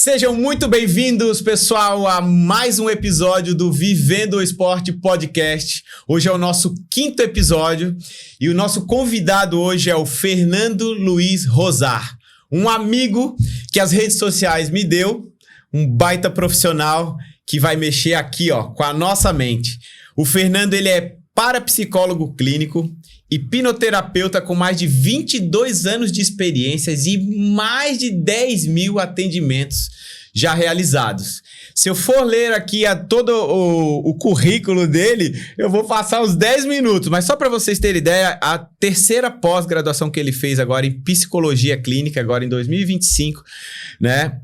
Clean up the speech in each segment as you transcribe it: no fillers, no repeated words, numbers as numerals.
Sejam muito bem-vindos, pessoal, a mais um episódio do Vivendo o Esporte Podcast. Hoje é o nosso 5º episódio e o nosso convidado hoje é o Fernando Luiz Rosar, um amigo que as redes sociais me deu, um baita profissional que vai mexer aqui, com a nossa mente. O Fernando, ele é parapsicólogo clínico, hipnoterapeuta com mais de 22 anos de experiências e mais de 10 mil atendimentos já realizados. Se eu for ler aqui todo o currículo dele, eu vou passar uns 10 minutos, mas só para vocês terem ideia, a terceira pós-graduação que ele fez agora em psicologia clínica, agora em 2025, né?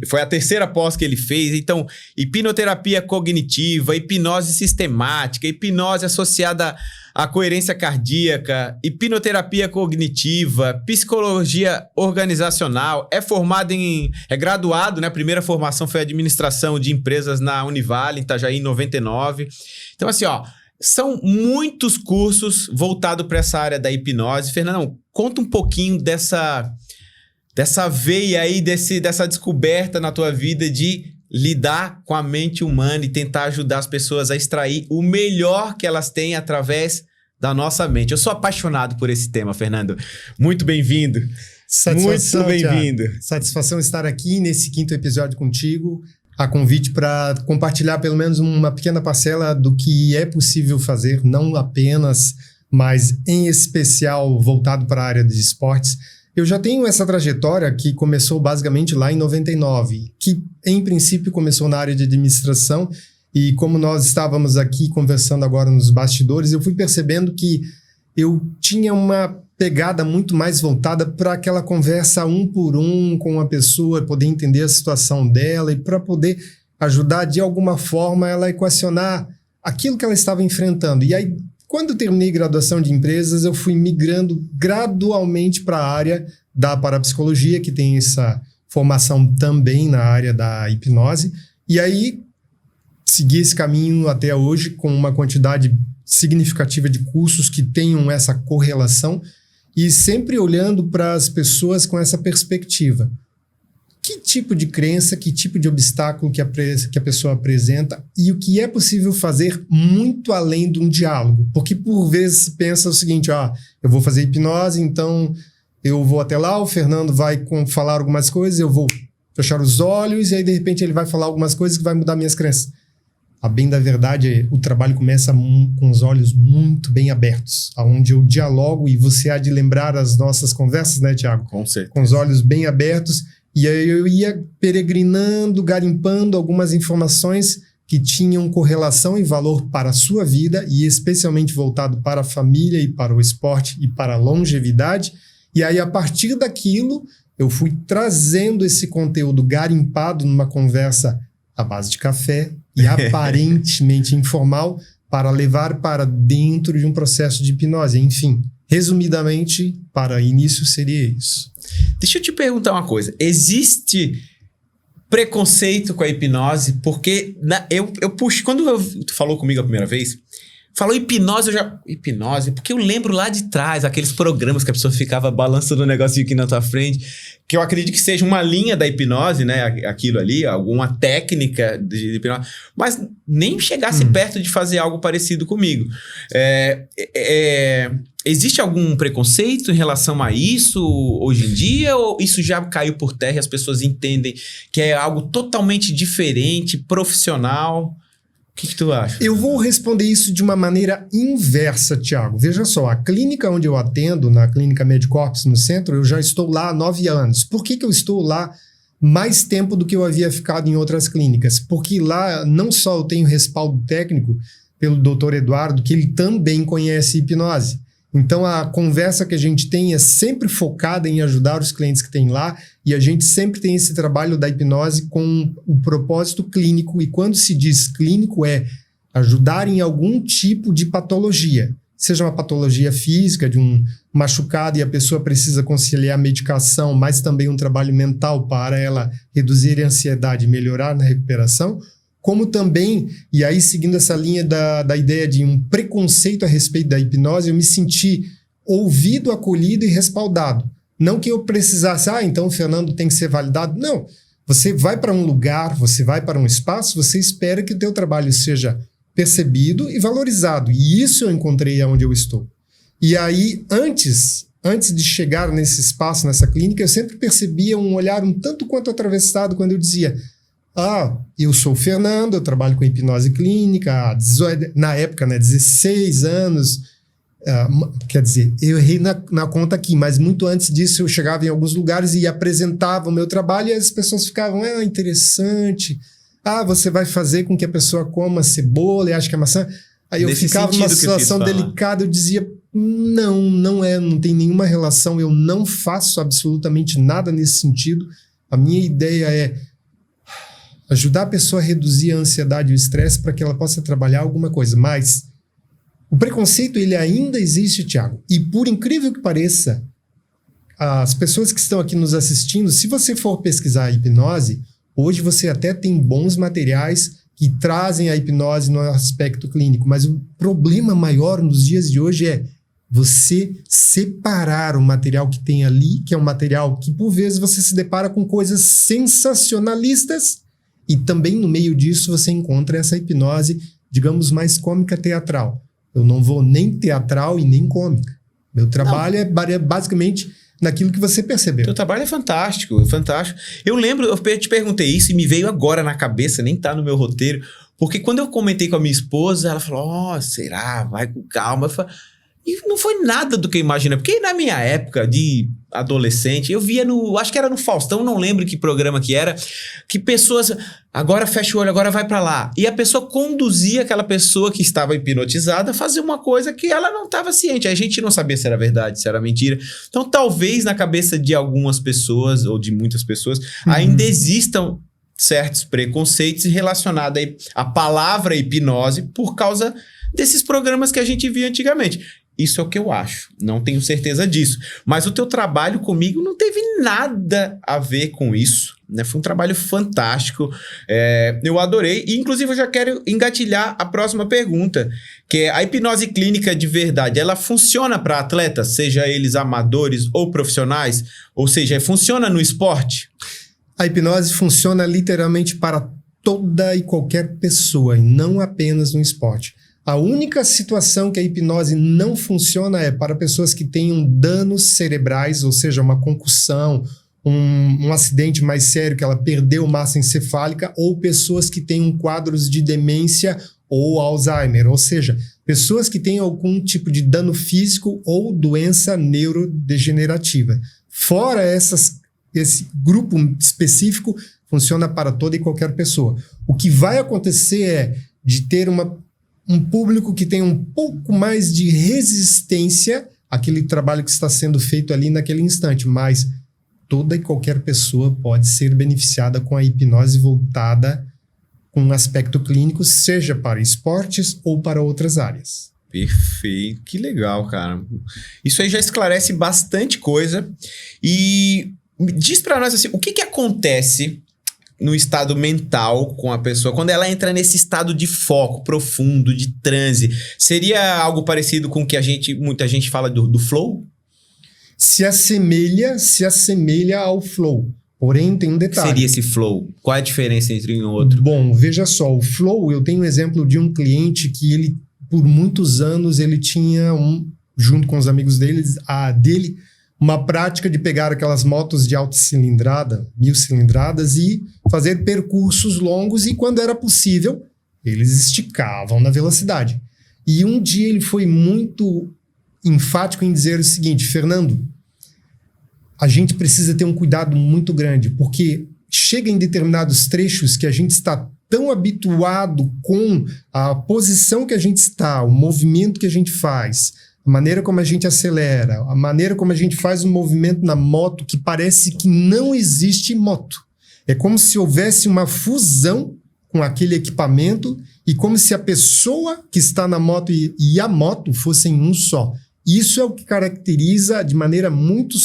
Foi a terceira pós que ele fez. Então, hipnoterapia cognitiva, hipnose sistemática, hipnose associada à coerência cardíaca, hipnoterapia cognitiva, psicologia organizacional, é graduado, né? A primeira formação foi administração de empresas na Univale, em Itajaí, em 99. Então, assim, são muitos cursos voltados para essa área da hipnose. Fernandão, conta um pouquinho dessa veia aí, dessa descoberta na tua vida de lidar com a mente humana e tentar ajudar as pessoas a extrair o melhor que elas têm através da nossa mente. Eu sou apaixonado por esse tema, Fernando. Muito bem-vindo. Satisfação, muito bem-vindo. Thiago. Satisfação estar aqui nesse 5º episódio contigo. A convite para compartilhar pelo menos uma pequena parcela do que é possível fazer, não apenas, mas em especial voltado para a área dos esportes. Eu já tenho essa trajetória que começou basicamente lá em 99, que em princípio começou na área de administração, e como nós estávamos aqui conversando agora nos bastidores, eu fui percebendo que eu tinha uma pegada muito mais voltada para aquela conversa um por um com a pessoa, poder entender a situação dela e para poder ajudar de alguma forma ela a equacionar aquilo que ela estava enfrentando. E aí, quando eu terminei graduação de empresas, eu fui migrando gradualmente para a área da parapsicologia, que tem essa formação também na área da hipnose. E aí, segui esse caminho até hoje com uma quantidade significativa de cursos que tenham essa correlação e sempre olhando para as pessoas com essa perspectiva. Que tipo de crença, que tipo de obstáculo que a pessoa apresenta e o que é possível fazer muito além de um diálogo. Porque por vezes se pensa o seguinte, eu vou fazer hipnose, então eu vou até lá, o Fernando vai falar algumas coisas, eu vou fechar os olhos e aí de repente ele vai falar algumas coisas que vai mudar minhas crenças. A bem da verdade, o trabalho começa com os olhos muito bem abertos, onde eu dialogo e você há de lembrar as nossas conversas, né, Thiago? Com certeza. Com os olhos bem abertos. E aí eu ia peregrinando, garimpando algumas informações que tinham correlação e valor para a sua vida e especialmente voltado para a família e para o esporte e para a longevidade. E aí, a partir daquilo, eu fui trazendo esse conteúdo garimpado numa conversa à base de café e aparentemente informal para levar para dentro de um processo de hipnose. Enfim, resumidamente, para início seria isso. Deixa eu te perguntar uma coisa. Existe preconceito com a hipnose? Porque eu puxo... Quando tu falou comigo a primeira vez, falou hipnose, hipnose, porque eu lembro lá de trás, aqueles programas que a pessoa ficava balançando o negocinho aqui na tua frente, que eu acredito que seja uma linha da hipnose, né? Aquilo ali, alguma técnica de hipnose, mas nem chegasse perto de fazer algo parecido comigo. Existe algum preconceito em relação a isso hoje em dia? Ou isso já caiu por terra e as pessoas entendem que é algo totalmente diferente, profissional? O que tu acha? Eu vou responder isso de uma maneira inversa, Thiago. Veja só, a clínica onde eu atendo, na Clínica Medicorps no centro, eu já estou lá há 9 anos. Por que eu estou lá mais tempo do que eu havia ficado em outras clínicas? Porque lá não só eu tenho respaldo técnico pelo Dr. Eduardo, que ele também conhece hipnose. Então a conversa que a gente tem é sempre focada em ajudar os clientes que tem lá e a gente sempre tem esse trabalho da hipnose com o propósito clínico, e quando se diz clínico é ajudar em algum tipo de patologia, seja uma patologia física de um machucado e a pessoa precisa conciliar a medicação, mas também um trabalho mental para ela reduzir a ansiedade e melhorar na recuperação, como também, e aí seguindo essa linha da ideia de um preconceito a respeito da hipnose, eu me senti ouvido, acolhido e respaldado. Não que eu precisasse, então o Fernando tem que ser validado. Não, Você vai para um lugar, você vai para um espaço, você espera que o teu trabalho seja percebido e valorizado. E isso eu encontrei onde eu estou. E aí, antes de chegar nesse espaço, nessa clínica, eu sempre percebia um olhar um tanto quanto atravessado quando eu dizia: eu sou o Fernando, eu trabalho com hipnose clínica há, na época, 16 anos. Quer dizer, eu errei na conta aqui, mas muito antes disso eu chegava em alguns lugares e apresentava o meu trabalho e as pessoas ficavam: interessante. Você vai fazer com que a pessoa coma cebola e acha que é maçã. Aí eu ficava numa situação delicada, eu dizia: não tem nenhuma relação, eu não faço absolutamente nada nesse sentido. A minha ideia é ajudar a pessoa a reduzir a ansiedade e o estresse para que ela possa trabalhar alguma coisa. Mas o preconceito, ele ainda existe, Thiago. E por incrível que pareça, as pessoas que estão aqui nos assistindo, se você for pesquisar a hipnose, hoje você até tem bons materiais que trazem a hipnose no aspecto clínico, mas o problema maior nos dias de hoje é você separar o material que tem ali, que é um material que por vezes você se depara com coisas sensacionalistas, e também no meio disso você encontra essa hipnose, digamos, mais cômica teatral. Eu não vou nem teatral e nem cômica. Meu trabalho é basicamente naquilo que você percebeu. Teu trabalho é fantástico, fantástico. Eu lembro, eu te perguntei isso e me veio agora na cabeça, nem tá no meu roteiro, porque quando eu comentei com a minha esposa, ela falou: será? Vai com calma. Eu falei, e não foi nada do que eu imaginei, porque na minha época de adolescente, eu via acho que era no Faustão, não lembro que programa que era, que pessoas, agora fecha o olho, agora vai pra lá. E a pessoa conduzia aquela pessoa que estava hipnotizada a fazer uma coisa que ela não estava ciente. A gente não sabia se era verdade, se era mentira. Então, talvez na cabeça de algumas pessoas, ou de muitas pessoas, ainda existam certos preconceitos relacionados à palavra hipnose por causa desses programas que a gente via antigamente. Isso é o que eu acho, não tenho certeza disso. Mas o teu trabalho comigo não teve nada a ver com isso, né? Foi um trabalho fantástico, eu adorei. E inclusive eu já quero engatilhar a próxima pergunta, que é: a hipnose clínica de verdade, ela funciona para atletas, seja eles amadores ou profissionais? Ou seja, funciona no esporte? A hipnose funciona literalmente para toda e qualquer pessoa, e não apenas no esporte. A única situação que a hipnose não funciona é para pessoas que tenham danos cerebrais, ou seja, uma concussão, um acidente mais sério, que ela perdeu massa encefálica, ou pessoas que tenham quadros de demência ou Alzheimer, ou seja, pessoas que têm algum tipo de dano físico ou doença neurodegenerativa. Fora esse grupo específico, funciona para toda e qualquer pessoa. O que vai acontecer é de ter um público que tem um pouco mais de resistência àquele trabalho que está sendo feito ali naquele instante, mas toda e qualquer pessoa pode ser beneficiada com a hipnose voltada com um aspecto clínico, seja para esportes ou para outras áreas. Perfeito, que legal, cara. Isso aí já esclarece bastante coisa. E diz para nós assim, o que acontece no estado mental com a pessoa, quando ela entra nesse estado de foco profundo, de transe? Seria algo parecido com o que muita gente fala do flow? Se assemelha ao flow. Porém, tem um detalhe. O que seria esse flow? Qual é a diferença entre um e outro? Bom, veja só, o flow, eu tenho um exemplo de um cliente que ele, por muitos anos, ele tinha, junto com os amigos dele, uma prática de pegar aquelas motos de alta cilindrada, 1000 cilindradas, e fazer percursos longos, e quando era possível, eles esticavam na velocidade. E um dia ele foi muito enfático em dizer o seguinte: Fernando, a gente precisa ter um cuidado muito grande, porque chega em determinados trechos que a gente está tão habituado com a posição que a gente está, o movimento que a gente faz, a maneira como a gente acelera, a maneira como a gente faz um movimento na moto, que parece que não existe moto. É como se houvesse uma fusão com aquele equipamento e como se a pessoa que está na moto e a moto fossem um só. Isso é o que caracteriza de maneira muito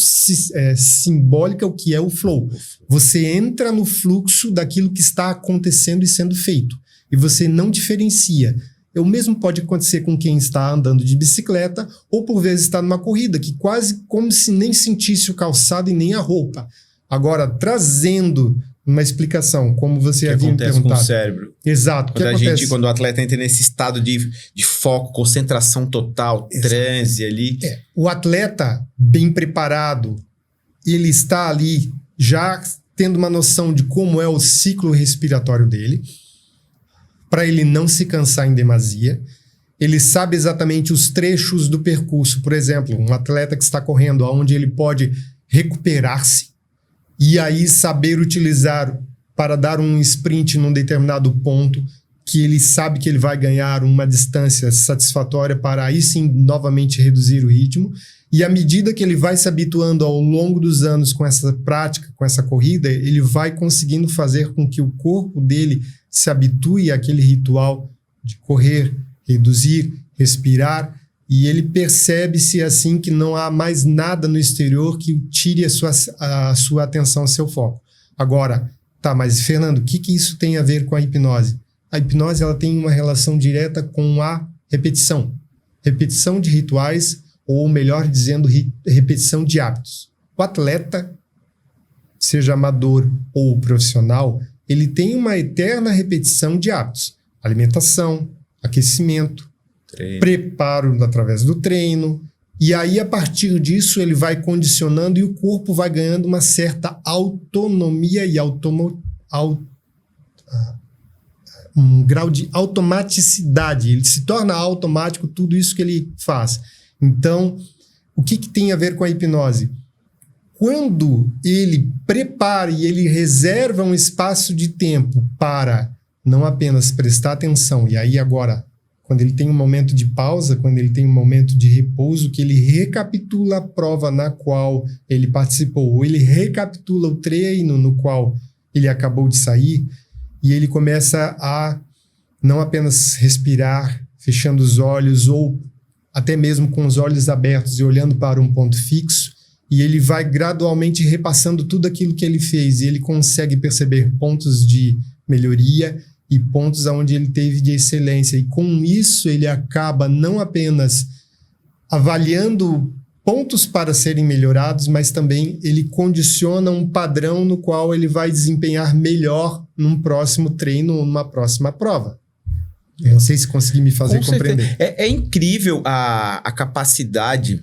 simbólica o que é o flow. Você entra no fluxo daquilo que está acontecendo e sendo feito, e você não diferencia. O mesmo pode acontecer com quem está andando de bicicleta ou por vezes está numa corrida, que quase como se nem sentisse o calçado e nem a roupa. Agora, trazendo uma explicação, como você que havia me acontece com o perguntado. cérebro. Exato. Quando o atleta entra nesse estado de foco, concentração total, transe ali. O atleta bem preparado, ele está ali já tendo uma noção de como é o ciclo respiratório dele, para ele não se cansar em demasia. Ele sabe exatamente os trechos do percurso. Por exemplo, um atleta que está correndo, onde ele pode recuperar-se e aí saber utilizar para dar um sprint num determinado ponto, que ele sabe que ele vai ganhar uma distância satisfatória para aí sim novamente reduzir o ritmo. E à medida que ele vai se habituando ao longo dos anos com essa prática, com essa corrida, ele vai conseguindo fazer com que o corpo dele se habitue àquele ritual de correr, reduzir, respirar, e ele percebe-se assim que não há mais nada no exterior que tire a sua atenção, seu foco. Agora, tá, mas Fernando, o que isso tem a ver com a hipnose? A hipnose ela tem uma relação direta com a repetição. Repetição de rituais, ou melhor dizendo, repetição de hábitos. O atleta, seja amador ou profissional, ele tem uma eterna repetição de hábitos. Alimentação, aquecimento, preparo através do treino. E aí, a partir disso, ele vai condicionando e o corpo vai ganhando uma certa autonomia e um grau de automaticidade. Ele se torna automático tudo isso que ele faz. Então, o que tem a ver com a hipnose? Quando ele prepara e ele reserva um espaço de tempo para não apenas prestar atenção, e aí agora, quando ele tem um momento de pausa, quando ele tem um momento de repouso, que ele recapitula a prova na qual ele participou, ou ele recapitula o treino no qual ele acabou de sair, e ele começa a não apenas respirar, fechando os olhos, ou até mesmo com os olhos abertos e olhando para um ponto fixo, e ele vai gradualmente repassando tudo aquilo que ele fez, e ele consegue perceber pontos de melhoria e pontos onde ele teve de excelência. E com isso ele acaba não apenas avaliando pontos para serem melhorados, mas também ele condiciona um padrão no qual ele vai desempenhar melhor num próximo treino ou numa próxima prova. Eu não sei se consegui me fazer compreender. É incrível a capacidade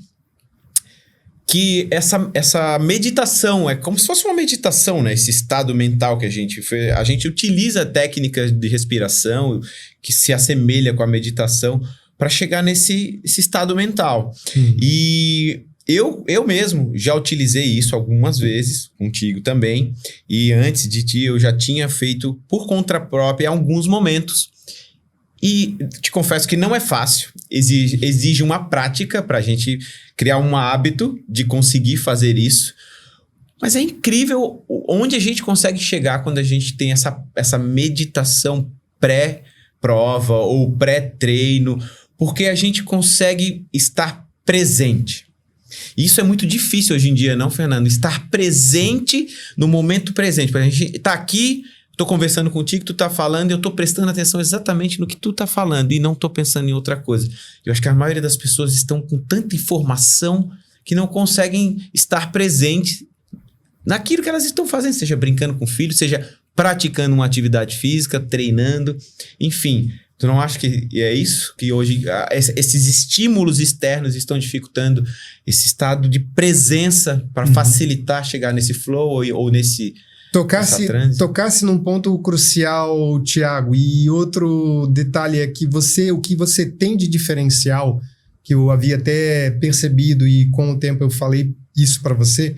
que essa meditação, é como se fosse uma meditação, né? Esse estado mental que a gente utiliza técnicas de respiração que se assemelha com a meditação para chegar nesse estado mental. E eu mesmo já utilizei isso algumas vezes, contigo também, e antes de ti eu já tinha feito por conta própria em alguns momentos. E te confesso que não é fácil, exige uma prática para a gente criar um hábito de conseguir fazer isso. Mas é incrível onde a gente consegue chegar quando a gente tem essa meditação pré-prova ou pré-treino, porque a gente consegue estar presente. Isso é muito difícil hoje em dia, não, Fernando? Estar presente no momento presente. A gente tá aqui, tô conversando contigo, tu tá falando e eu tô prestando atenção exatamente no que tu tá falando e não tô pensando em outra coisa. Eu acho que a maioria das pessoas estão com tanta informação que não conseguem estar presentes naquilo que elas estão fazendo, seja brincando com o filho, seja praticando uma atividade física, treinando, enfim. Tu não acha que é isso? Que hoje esses estímulos externos estão dificultando esse estado de presença para facilitar chegar nesse flow ou nesse... Tocasse num ponto crucial, Thiago, e outro detalhe é que o que você tem de diferencial, que eu havia até percebido e com o tempo eu falei isso para você,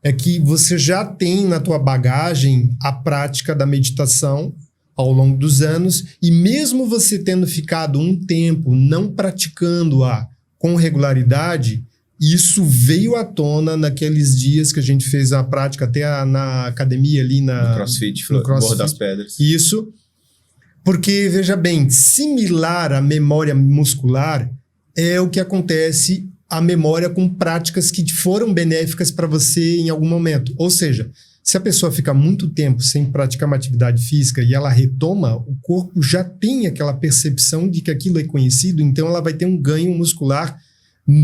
é que você já tem na tua bagagem a prática da meditação ao longo dos anos, e mesmo você tendo ficado um tempo não praticando-a com regularidade, isso veio à tona naqueles dias que a gente fez a prática até na academia ali no CrossFit, Morro das Pedras. Isso, porque, veja bem, similar à memória muscular é o que acontece a memória com práticas que foram benéficas para você em algum momento. Ou seja, se a pessoa fica muito tempo sem praticar uma atividade física e ela retoma, o corpo já tem aquela percepção de que aquilo é conhecido, então ela vai ter um ganho muscular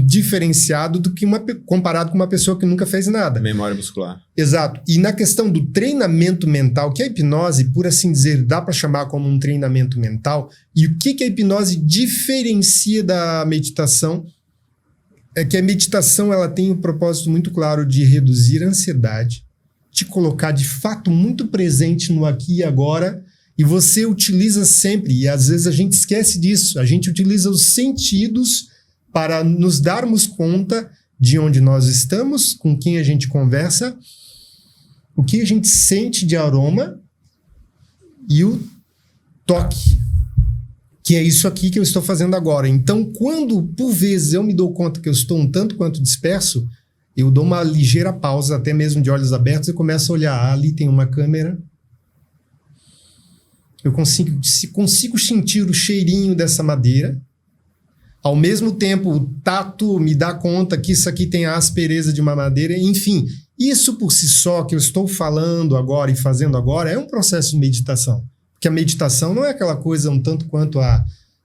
diferenciado do que comparado com uma pessoa que nunca fez nada. Memória muscular. Exato. E na questão do treinamento mental, que a hipnose, por assim dizer, dá para chamar como um treinamento mental, e o que a hipnose diferencia da meditação, é que a meditação ela tem um propósito muito claro de reduzir a ansiedade, te colocar de fato muito presente no aqui e agora, e você utiliza sempre, e às vezes a gente esquece disso, a gente utiliza os sentidos para nos darmos conta de onde nós estamos, com quem a gente conversa, o que a gente sente de aroma e o toque, que é isso aqui que eu estou fazendo agora. Então, quando, por vezes, eu me dou conta que eu estou um tanto quanto disperso, eu dou uma ligeira pausa, até mesmo de olhos abertos, e começo a olhar. Ali tem uma câmera. Eu consigo sentir o cheirinho dessa madeira. Ao mesmo tempo, o tato me dá conta que isso aqui tem a aspereza de uma madeira. Enfim, isso por si só que eu estou falando agora e fazendo agora é um processo de meditação. Porque a meditação não é aquela coisa um tanto quanto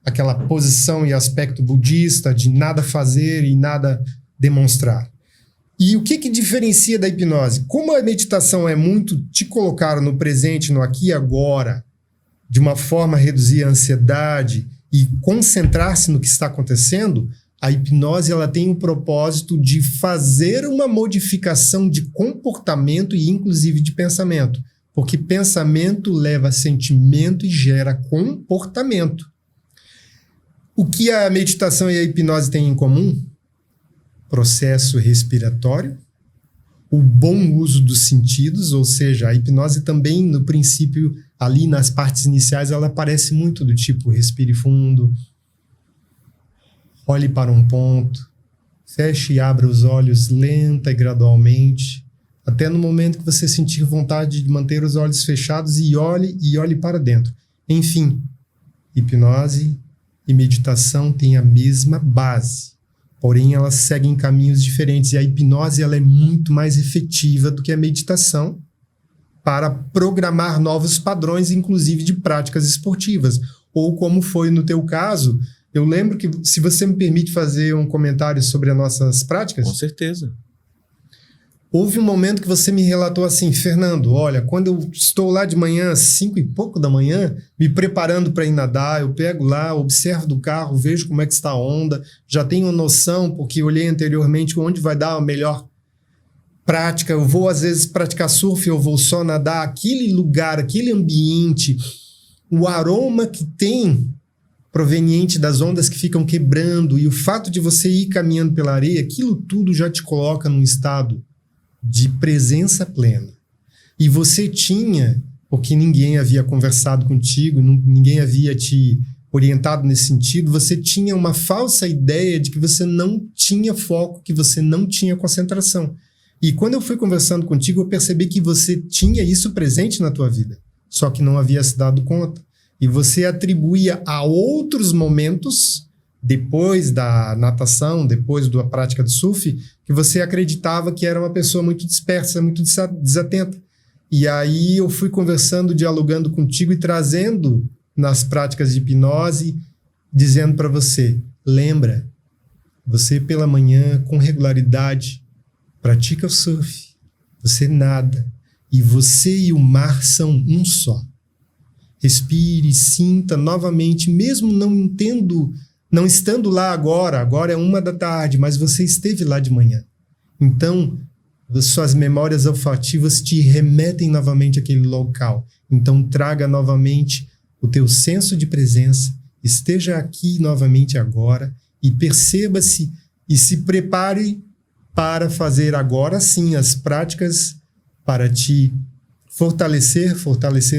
aquela posição e aspecto budista de nada fazer e nada demonstrar. E o que diferencia da hipnose? Como a meditação é muito te colocar no presente, no aqui e agora, de uma forma a reduzir a ansiedade e concentrar-se no que está acontecendo, a hipnose ela tem o propósito de fazer uma modificação de comportamento e inclusive de pensamento, porque pensamento leva a sentimento e gera comportamento. O que a meditação e a hipnose têm em comum? Processo respiratório, o bom uso dos sentidos, ou seja, a hipnose também, no princípio, ali nas partes iniciais, ela parece muito do tipo respire fundo, olhe para um ponto, feche e abra os olhos lenta e gradualmente, até no momento que você sentir vontade de manter os olhos fechados e olhe para dentro. Enfim, hipnose e meditação têm a mesma base, porém elas seguem caminhos diferentes, e a hipnose ela é muito mais efetiva do que a meditação para programar novos padrões, inclusive de práticas esportivas. Ou como foi no teu caso, eu lembro que, se você me permite fazer um comentário sobre as nossas práticas... Com certeza. Houve um momento que você me relatou assim, Fernando, olha, quando eu estou lá de manhã, 5 e pouco da manhã, me preparando para ir nadar, eu pego lá, observo do carro, vejo como é que está a onda, já tenho noção, porque olhei anteriormente onde vai dar a melhor prática, eu vou às vezes praticar surf, eu vou só nadar, aquele lugar, aquele ambiente, o aroma que tem proveniente das ondas que ficam quebrando e o fato de você ir caminhando pela areia, aquilo tudo já te coloca num estado de presença plena. E você tinha, porque ninguém havia conversado contigo, ninguém havia te orientado nesse sentido, você tinha uma falsa ideia de que você não tinha foco, que você não tinha concentração. E quando eu fui conversando contigo, eu percebi que você tinha isso presente na tua vida, só que não havia se dado conta. E você atribuía a outros momentos, depois da natação, depois da prática do surf, que você acreditava que era uma pessoa muito dispersa, muito desatenta. E aí eu fui conversando, dialogando contigo e trazendo nas práticas de hipnose, dizendo para você, lembra, você pela manhã, com regularidade, pratica o surf, você nada, e você e o mar são um só. Respire, sinta novamente, mesmo não estando lá agora é 1 da tarde, mas você esteve lá de manhã. Então, suas memórias olfativas te remetem novamente àquele local. Então, traga novamente o teu senso de presença, esteja aqui novamente agora e perceba-se e se prepare para fazer agora sim as práticas para te fortalecer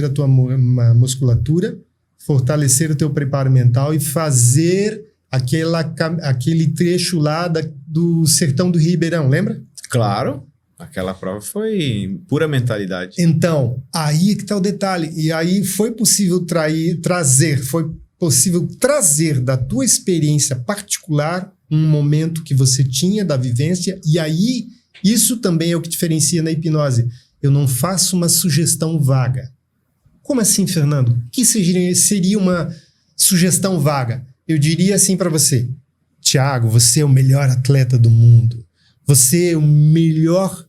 a tua musculatura, fortalecer o teu preparo mental e fazer aquele trecho lá do Sertão do Ribeirão, lembra? Claro, aquela prova foi pura mentalidade. Então, aí que está o detalhe. E aí foi possível trazer da tua experiência particular um momento que você tinha da vivência, e aí isso também é o que diferencia na hipnose. Eu não faço uma sugestão vaga. Como assim, Fernando? O que seria uma sugestão vaga? Eu diria assim para você, Thiago, você é o melhor atleta do mundo. Você é o melhor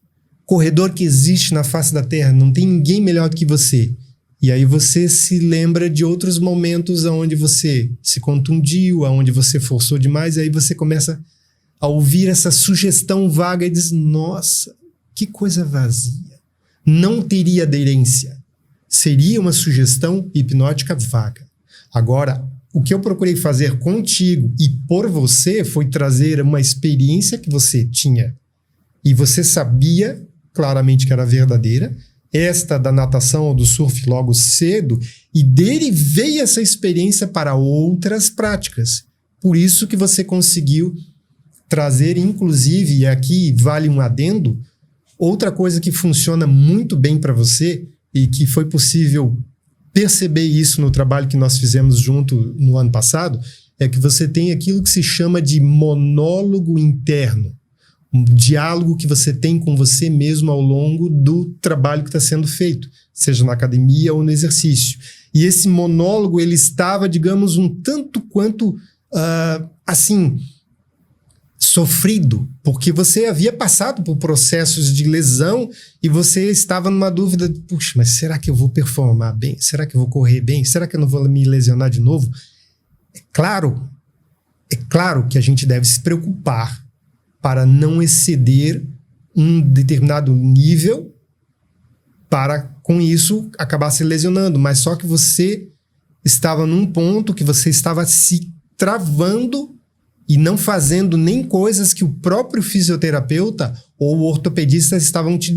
corredor que existe na face da Terra. Não tem ninguém melhor que você. E aí você se lembra de outros momentos onde você se contundiu, onde você forçou demais, e aí você começa a ouvir essa sugestão vaga e diz, nossa, que coisa vazia. Não teria aderência. Seria uma sugestão hipnótica vaga. Agora, o que eu procurei fazer contigo e por você foi trazer uma experiência que você tinha e você sabia claramente que era verdadeira, esta da natação ou do surf logo cedo, e dele veio essa experiência para outras práticas. Por isso que você conseguiu trazer, inclusive, e aqui vale um adendo, outra coisa que funciona muito bem para você e que foi possível perceber isso no trabalho que nós fizemos junto no ano passado, é que você tem aquilo que se chama de monólogo interno. Um diálogo que você tem com você mesmo ao longo do trabalho que está sendo feito, seja na academia ou no exercício. E esse monólogo, ele estava, digamos, um tanto quanto, assim, sofrido, porque você havia passado por processos de lesão e você estava numa dúvida, puxa, mas será que eu vou performar bem? Será que eu vou correr bem? Será que eu não vou me lesionar de novo? É claro que a gente deve se preocupar para não exceder um determinado nível para, com isso, acabar se lesionando. Mas só que você estava num ponto que você estava se travando e não fazendo nem coisas que o próprio fisioterapeuta ou o ortopedista estavam te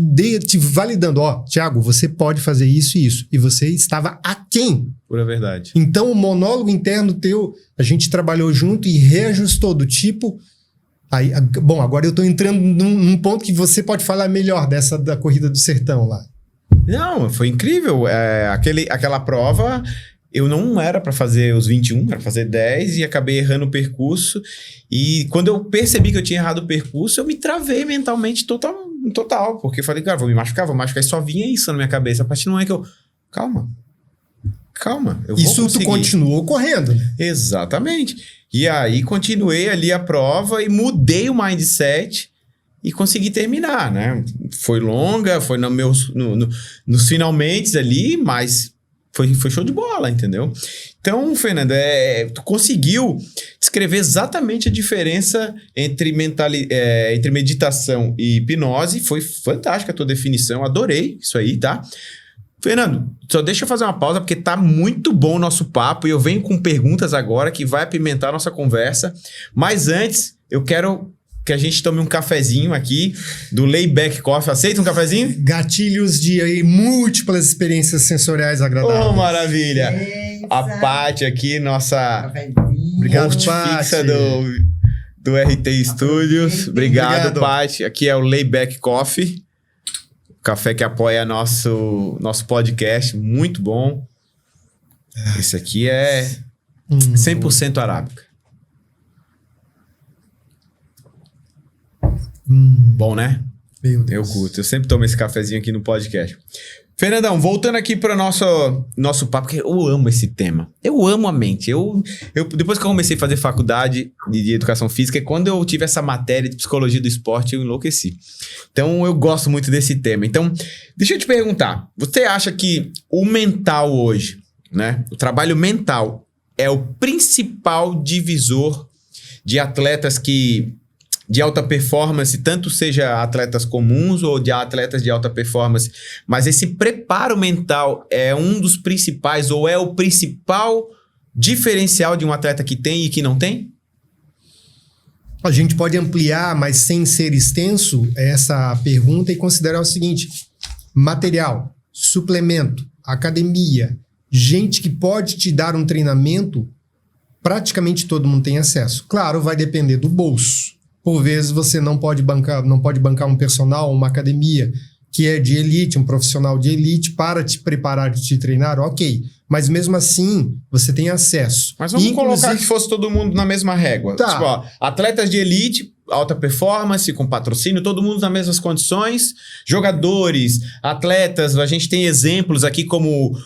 validando. Ó, Thiago, você pode fazer isso e isso. E você estava aquém. Pura verdade. Então, o monólogo interno teu, a gente trabalhou junto e reajustou do tipo... Aí, bom, agora eu tô entrando num ponto que você pode falar melhor dessa da Corrida do Sertão lá. Não, foi incrível. Aquela prova, eu não era para fazer os 21, era pra fazer 10 e acabei errando o percurso. E quando eu percebi que eu tinha errado o percurso, eu me travei mentalmente total. Porque eu falei, cara, vou me machucar. E só vinha isso na minha cabeça. A partir do momento que eu... Calma, eu vou isso conseguir. Tu continuou correndo. Exatamente. E aí, continuei ali a prova e mudei o mindset e consegui terminar, né? Foi longa, foi nos finalmente ali, mas foi show de bola, entendeu? Então, Fernando, tu conseguiu descrever exatamente a diferença entre meditação e hipnose. Foi fantástica a tua definição, adorei isso aí, tá? Fernando, só deixa eu fazer uma pausa porque tá muito bom o nosso papo e eu venho com perguntas agora que vai apimentar a nossa conversa. Mas antes, eu quero que a gente tome um cafezinho aqui do Layback Coffee. Aceita um cafezinho? Gatilhos de múltiplas experiências sensoriais agradáveis. Oh, maravilha! A Paty aqui, nossa host fixa do RT Studios. Obrigado, Paty. Aqui é o Layback Coffee. Café que apoia nosso podcast, muito bom. Esse aqui é 100% arábica. Bom, né? Meu Deus. Eu curto. Eu sempre tomo esse cafezinho aqui no podcast. Fernandão, voltando aqui para o nosso papo, porque eu amo esse tema. Eu amo a mente. Depois que eu comecei a fazer faculdade de educação física, quando eu tive essa matéria de psicologia do esporte, eu enlouqueci. Então, eu gosto muito desse tema. Então, deixa eu te perguntar. Você acha que o mental hoje, né? O trabalho mental é o principal divisor de atletas de alta performance, tanto seja atletas comuns ou de atletas de alta performance, mas esse preparo mental é um dos principais ou é o principal diferencial de um atleta que tem e que não tem? A gente pode ampliar, mas sem ser extenso, essa pergunta e considerar o seguinte: material, suplemento, academia, gente que pode te dar um treinamento, praticamente todo mundo tem acesso. Claro, vai depender do bolso. Por vezes você não pode bancar um personal, uma academia que é de elite, um profissional de elite para te preparar e te treinar, ok. Mas mesmo assim, você tem acesso. Mas vamos colocar que fosse todo mundo na mesma régua. Tá. Tipo, ó, atletas de elite, alta performance, com patrocínio, todo mundo nas mesmas condições. Jogadores, atletas, a gente tem exemplos aqui como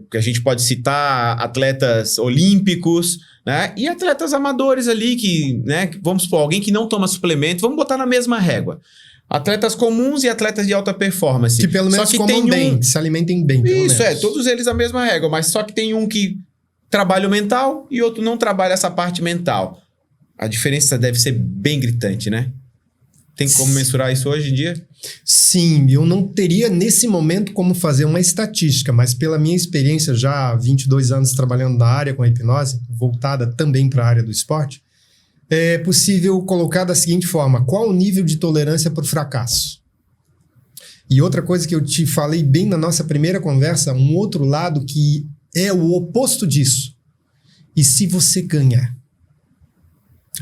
que a gente pode citar atletas olímpicos, né? E atletas amadores ali que, né? Vamos supor, alguém que não toma suplemento, vamos botar na mesma régua. Atletas comuns e atletas de alta performance. Que pelo menos comam bem, se alimentem bem. Isso, todos eles a mesma régua, mas só que tem um que trabalha o mental e outro não trabalha essa parte mental. A diferença deve ser bem gritante, né? Tem como mensurar isso hoje em dia? Sim, eu não teria nesse momento como fazer uma estatística, mas pela minha experiência já há 22 anos trabalhando na área com a hipnose, voltada também para a área do esporte, é possível colocar da seguinte forma: qual o nível de tolerância por fracasso? E outra coisa que eu te falei bem na nossa primeira conversa, um outro lado que é o oposto disso. E se você ganhar?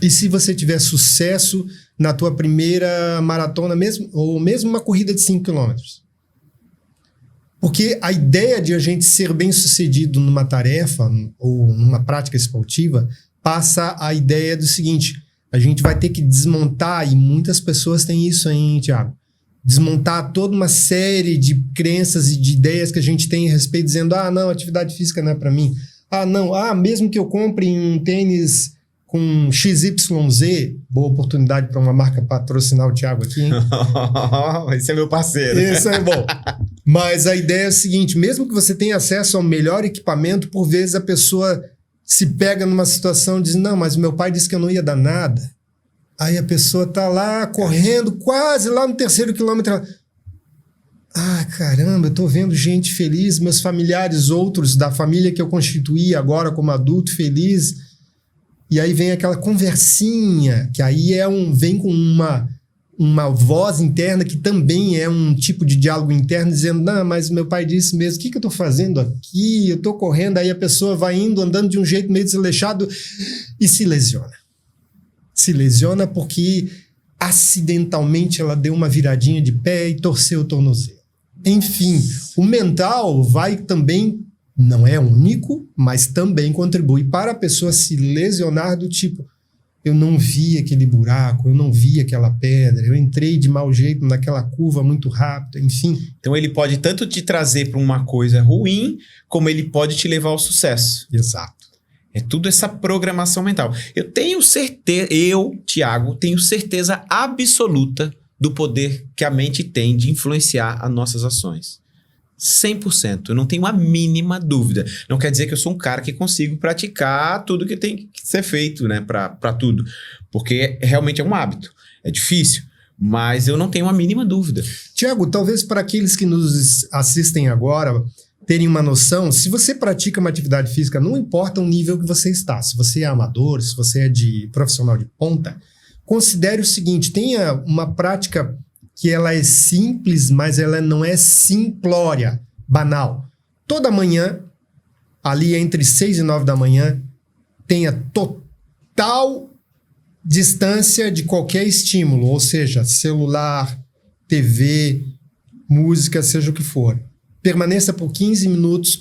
E se você tiver sucesso na tua primeira maratona, ou mesmo uma corrida de 5 km? Porque a ideia de a gente ser bem-sucedido numa tarefa ou numa prática esportiva passa a ideia do seguinte: a gente vai ter que desmontar, e muitas pessoas têm isso, hein, Thiago? Desmontar toda uma série de crenças e de ideias que a gente tem a respeito, dizendo, não, atividade física não é para mim. Mesmo que eu compre um tênis com XYZ, boa oportunidade para uma marca patrocinar o Thiago aqui, hein? Esse é meu parceiro. Esse é bom. Mas a ideia é a seguinte: mesmo que você tenha acesso ao melhor equipamento, por vezes a pessoa se pega numa situação e diz, não, mas meu pai disse que eu não ia dar nada. Aí a pessoa tá lá correndo, quase lá no 3º quilômetro. Caramba, eu tô vendo gente feliz, meus familiares, outros da família que eu constituí agora como adulto, feliz. E aí vem aquela conversinha, que aí vem com uma voz interna que também é um tipo de diálogo interno, dizendo, não, mas meu pai disse mesmo, o que eu tô fazendo aqui? Eu tô correndo. Aí a pessoa vai indo, andando de um jeito meio desleixado e se lesiona. Se lesiona porque acidentalmente ela deu uma viradinha de pé e torceu o tornozelo. Enfim, o mental vai também, não é único, mas também contribui para a pessoa se lesionar do tipo, eu não vi aquele buraco, eu não vi aquela pedra, eu entrei de mau jeito naquela curva muito rápido, enfim. Então ele pode tanto te trazer para uma coisa ruim, como ele pode te levar ao sucesso. Exato. É tudo essa programação mental. Eu tenho certeza, Thiago, tenho certeza absoluta do poder que a mente tem de influenciar as nossas ações. 100%. Eu não tenho a mínima dúvida. Não quer dizer que eu sou um cara que consigo praticar tudo que tem que ser feito, né, para tudo. Porque realmente é um hábito. É difícil, mas eu não tenho a mínima dúvida. Tiago, talvez para aqueles que nos assistem agora terem uma noção, se você pratica uma atividade física, não importa o nível que você está, se você é amador, se você é de profissional de ponta, considere o seguinte: tenha uma prática que ela é simples, mas ela não é simplória, banal. Toda manhã, ali entre 6 e 9 da manhã, tenha total distância de qualquer estímulo, ou seja, celular, TV, música, seja o que for. Permaneça por 15 minutos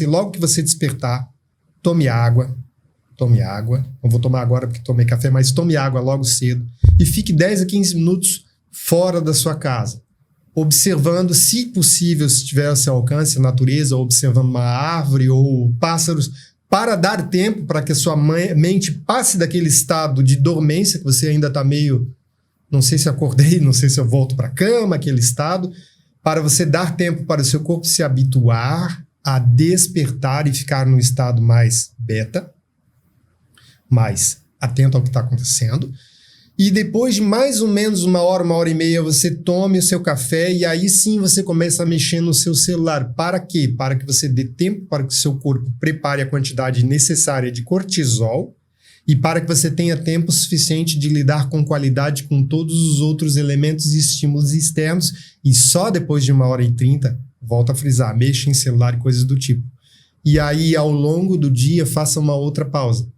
logo que você despertar, tome água. Não vou tomar agora porque tomei café, mas tome água logo cedo. E fique 10 a 15 minutos fora da sua casa, observando, se possível, se tiver ao seu alcance, a natureza, observando uma árvore ou pássaros, para dar tempo para que a sua mente passe daquele estado de dormência, que você ainda está meio, não sei se acordei, não sei se eu volto para a cama, aquele estado, para você dar tempo para o seu corpo se habituar a despertar e ficar no estado mais beta, mais atento ao que está acontecendo. E depois de mais ou menos 1 hora e meia, você tome o seu café e aí sim você começa a mexer no seu celular. Para quê? Para que você dê tempo para que o seu corpo prepare a quantidade necessária de cortisol e para que você tenha tempo suficiente de lidar com qualidade com todos os outros elementos e estímulos externos. E só depois de 1h30, volta a frisar, mexa em celular e coisas do tipo. E aí, ao longo do dia, faça uma outra pausa.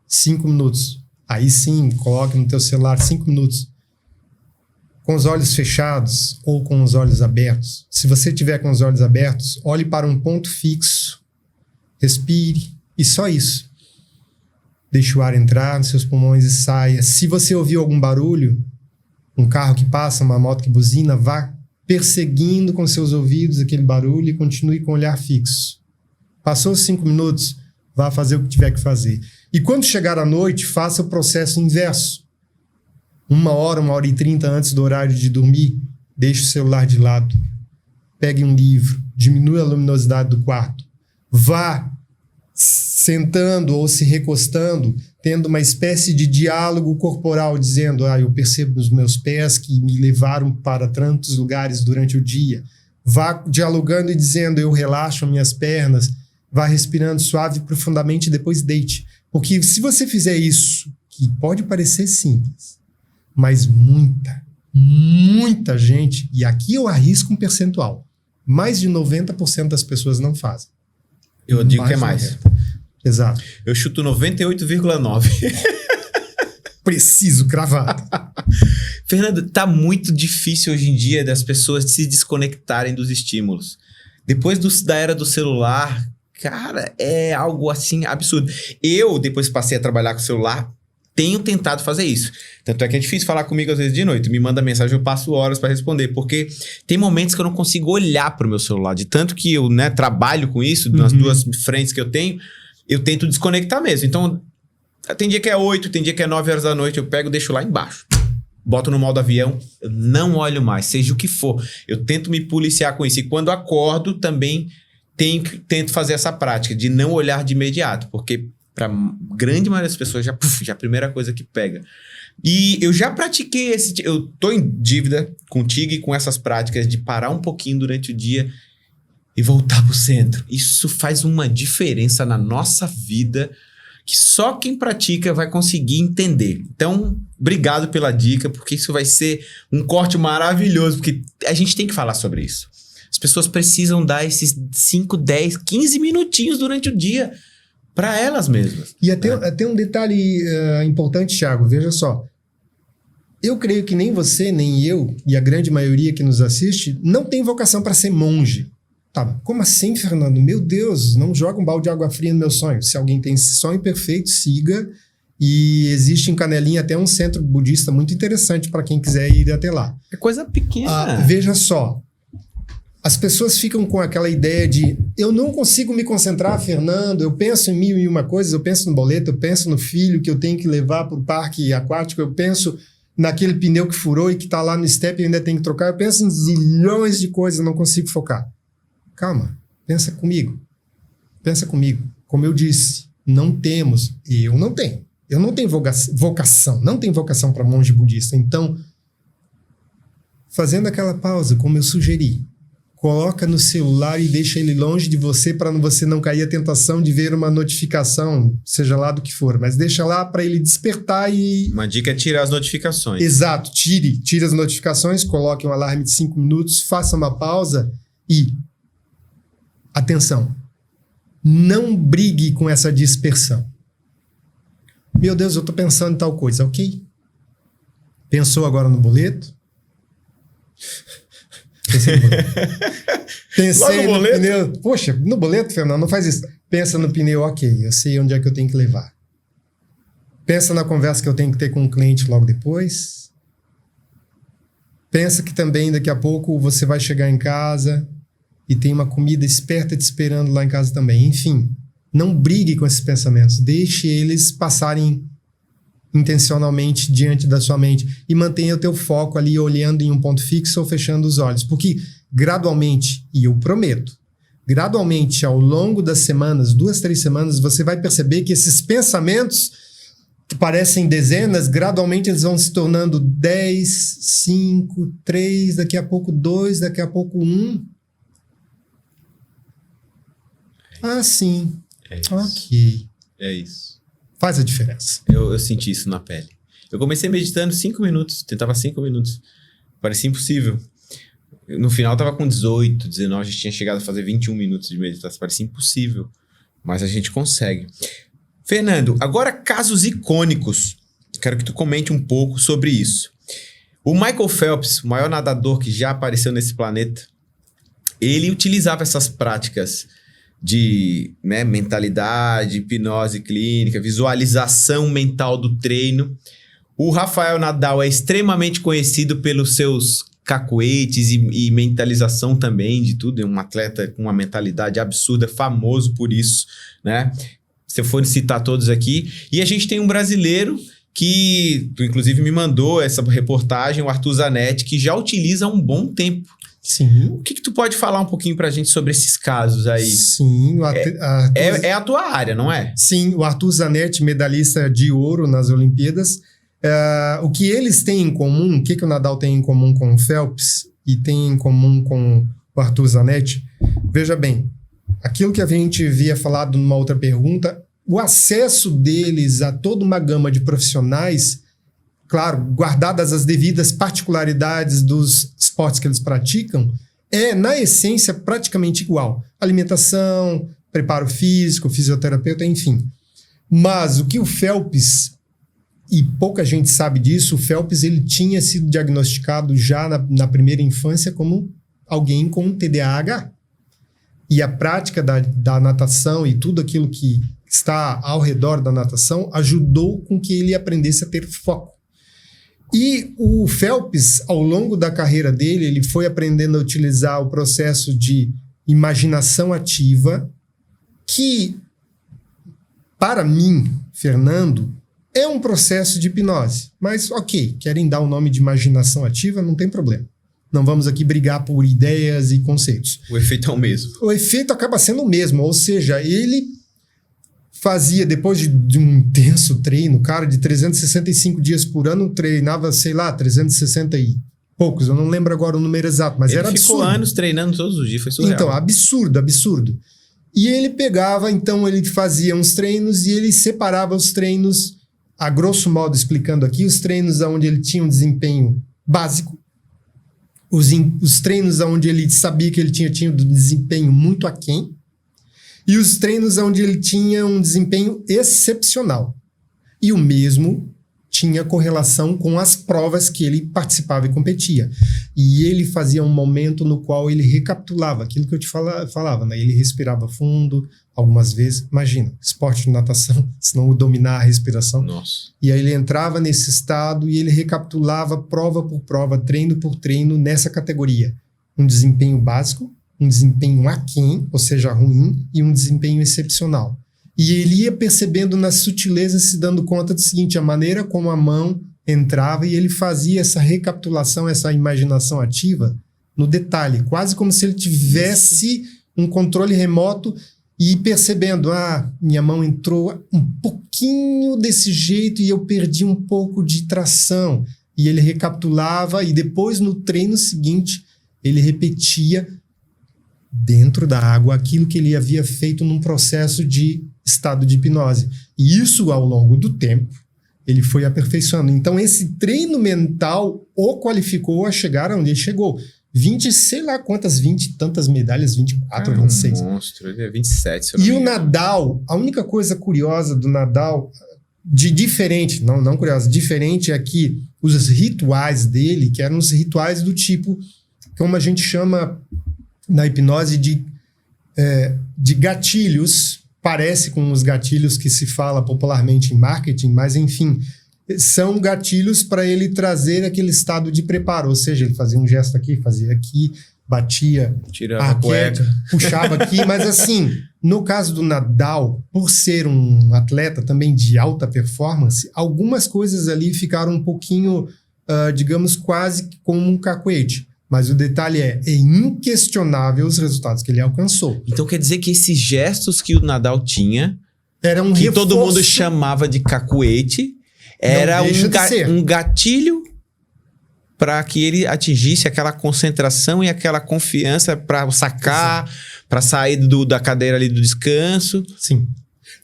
5 minutos. Aí sim, coloque no teu celular 5 minutos. Com os olhos fechados ou com os olhos abertos. Se você tiver com os olhos abertos, olhe para um ponto fixo respire e só isso. Deixe o ar entrar nos seus pulmões e saia. Se você ouvir algum barulho, um carro que passa, uma moto que buzina, vá perseguindo com seus ouvidos aquele barulho e continue com o olhar fixo. Passou os 5 minutos, vá fazer o que tiver que fazer. E quando chegar à noite, faça o processo inverso. 1 hora, 1h30 antes do horário de dormir, deixe o celular de lado. Pegue um livro, diminua a luminosidade do quarto. Vá sentando ou se recostando, tendo uma espécie de diálogo corporal, dizendo, eu percebo nos meus pés que me levaram para tantos lugares durante o dia. Vá dialogando e dizendo, eu relaxo minhas pernas. Vá respirando suave e profundamente e depois deite. Porque se você fizer isso, que pode parecer simples, mas muita gente, e aqui eu arrisco um percentual, mais de 90% das pessoas não fazem. Eu digo que é mais. Exato. Eu chuto 98,9. Preciso, cravado. Fernando, tá muito difícil hoje em dia das pessoas se desconectarem dos estímulos. Depois da era do celular, cara, é algo assim absurdo. Eu, depois que passei a trabalhar com o celular, tenho tentado fazer isso. Tanto é que é difícil falar comigo às vezes de noite. Me manda mensagem, eu passo horas para responder. Porque tem momentos que eu não consigo olhar pro meu celular. De tanto que eu trabalho com isso, nas 2 frentes que eu tenho, eu tento desconectar mesmo. Então, tem dia que é 8, tem dia que é 9 horas da noite, eu pego e deixo lá embaixo. Boto no modo avião, eu não olho mais, seja o que for. Eu tento me policiar com isso. E quando acordo, também tento fazer essa prática de não olhar de imediato. Porque para grande maioria das pessoas, já é a primeira coisa que pega. E eu já pratiquei eu tô em dívida contigo e com essas práticas de parar um pouquinho durante o dia e voltar pro centro. Isso faz uma diferença na nossa vida que só quem pratica vai conseguir entender. Então, obrigado pela dica, porque isso vai ser um corte maravilhoso, porque a gente tem que falar sobre isso. As pessoas precisam dar esses 5, 10, 15 minutinhos durante o dia para elas mesmas. E até um detalhe importante, Thiago, veja só. Eu creio que nem você, nem eu, e a grande maioria que nos assiste, não tem vocação para ser monge. Tá, como assim, Fernando? Meu Deus, não joga um balde de água fria no meu sonho. Se alguém tem esse sonho perfeito, siga. E existe em Canelinha até um centro budista muito interessante para quem quiser ir até lá. É coisa pequena. Veja só. As pessoas ficam com aquela ideia de eu não consigo me concentrar, Fernando, eu penso em 1001 coisas, eu penso no boleto, eu penso no filho que eu tenho que levar para o parque aquático, eu penso naquele pneu que furou e que está lá no step e ainda tem que trocar, eu penso em zilhões de coisas, eu não consigo focar. Calma, pensa comigo. Pensa comigo. Como eu disse, eu não tenho vocação, não tenho vocação para monge budista. Então, fazendo aquela pausa, como eu sugeri, coloca no celular e deixa ele longe de você para você não cair a tentação de ver uma notificação, seja lá do que for, mas deixa lá para ele despertar e... Uma dica é tirar as notificações. Exato, tire as notificações, coloque um alarme de 5 minutos, faça uma pausa e... Atenção, não brigue com essa dispersão. Meu Deus, eu estou pensando em tal coisa, ok? Pensou agora no boleto? Pensei no boleto. Pensei no pneu. Poxa, no boleto, Fernando, não faz isso. Pensa no pneu, ok, eu sei onde é que eu tenho que levar. Pensa na conversa que eu tenho que ter com o cliente logo depois. Pensa que também daqui a pouco você vai chegar em casa e tem uma comida esperta te esperando lá em casa também. Enfim, não brigue com esses pensamentos. Deixe eles passarem intencionalmente diante da sua mente e mantenha o teu foco ali olhando em um ponto fixo ou fechando os olhos. Porque gradualmente, e eu prometo, gradualmente ao longo das semanas, 2, 3 semanas, você vai perceber que esses pensamentos que parecem dezenas, gradualmente eles vão se tornando 10, 5, 3, daqui a pouco 2, daqui a pouco 1. Ah, sim. É isso. Ok. É isso. Faz a diferença. Eu senti isso na pele. Eu comecei meditando 5 minutos. Tentava 5 minutos. Parecia impossível. No final eu tava com 18, 19. A gente tinha chegado a fazer 21 minutos de meditação. Parecia impossível. Mas a gente consegue. Fernando, agora casos icônicos. Quero que tu comente um pouco sobre isso. O Michael Phelps, o maior nadador que já apareceu nesse planeta, ele utilizava essas práticas né, mentalidade, hipnose clínica, visualização mental do treino. O Rafael Nadal é extremamente conhecido pelos seus cacuetes e mentalização também de tudo. É um atleta com uma mentalidade absurda, famoso por isso, né? Se eu for citar todos aqui. E a gente tem um brasileiro que, tu inclusive me mandou essa reportagem, o Arthur Zanetti, que já utiliza há um bom tempo. Sim. O que tu pode falar um pouquinho pra gente sobre esses casos aí? Sim. É a tua área, não é? Sim, o Arthur Zanetti, medalhista de ouro nas Olimpíadas. O que eles têm em comum, o que o Nadal tem em comum com o Phelps e tem em comum com o Arthur Zanetti? Veja bem, aquilo que a gente havia falado numa outra pergunta, o acesso deles a toda uma gama de profissionais, claro, guardadas as devidas particularidades dos esportes que eles praticam, é, na essência, praticamente igual. Alimentação, preparo físico, fisioterapeuta, enfim. Mas o que o Phelps, e pouca gente sabe disso, o Phelps ele tinha sido diagnosticado já na primeira infância como alguém com TDAH. E a prática da natação e tudo aquilo que está ao redor da natação ajudou com que ele aprendesse a ter foco. E o Phelps, ao longo da carreira dele, ele foi aprendendo a utilizar o processo de imaginação ativa, que, para mim, Fernando, é um processo de hipnose. Mas, ok, querem dar o nome de imaginação ativa, não tem problema. Não vamos aqui brigar por ideias e conceitos. O efeito é o mesmo. O efeito acaba sendo o mesmo, ou seja, ele fazia, depois de um intenso treino, cara, de 365 dias por ano, treinava, sei lá, 360 e poucos, eu não lembro agora o número exato, mas era absurdo. Ele ficou anos treinando todos os dias, foi surreal. Então, absurdo. E ele pegava, então ele fazia uns treinos e ele separava os treinos, a grosso modo explicando aqui, os treinos onde ele tinha um desempenho básico, os treinos onde ele sabia que ele tinha um desempenho muito aquém, e os treinos onde ele tinha um desempenho excepcional. E o mesmo tinha correlação com as provas que ele participava e competia. E ele fazia um momento no qual ele recapitulava aquilo que eu te falava, né? Ele respirava fundo, algumas vezes. Imagina, esporte de natação, se não dominar a respiração. Nossa. E aí ele entrava nesse estado e ele recapitulava prova por prova, treino por treino, nessa categoria. Um desempenho básico, um desempenho aquém, ou seja, ruim, e um desempenho excepcional. E ele ia percebendo nas sutilezas, se dando conta do seguinte, a maneira como a mão entrava e ele fazia essa recapitulação, essa imaginação ativa no detalhe, quase como se ele tivesse um controle remoto e percebendo, minha mão entrou um pouquinho desse jeito e eu perdi um pouco de tração. E ele recapitulava e depois no treino seguinte ele repetia dentro da água aquilo que ele havia feito num processo de estado de hipnose. E isso, ao longo do tempo, ele foi aperfeiçoando. Então, esse treino mental o qualificou a chegar onde ele chegou. 20, sei lá quantas, 20 e tantas medalhas, 24, 26. É um monstro, ele é 27, se eu não E me o engano. Nadal, a única coisa curiosa do Nadal, de diferente, não curiosa, diferente é que os rituais dele, que eram os rituais do tipo, como a gente chama na hipnose de gatilhos, parece com os gatilhos que se fala popularmente em marketing, mas enfim, são gatilhos para ele trazer aquele estado de preparo, ou seja, ele fazia um gesto aqui, fazia aqui, batia, tirava a cueca, puxava aqui, mas assim, no caso do Nadal, por ser um atleta também de alta performance, algumas coisas ali ficaram um pouquinho, digamos, quase como um cacuete. Mas o detalhe é inquestionável os resultados que ele alcançou. Então quer dizer que esses gestos que o Nadal tinha, era um que reforço, todo mundo chamava de cacuete, era um gatilho para que ele atingisse aquela concentração e aquela confiança para sacar, para sair da cadeira ali do descanso. Sim.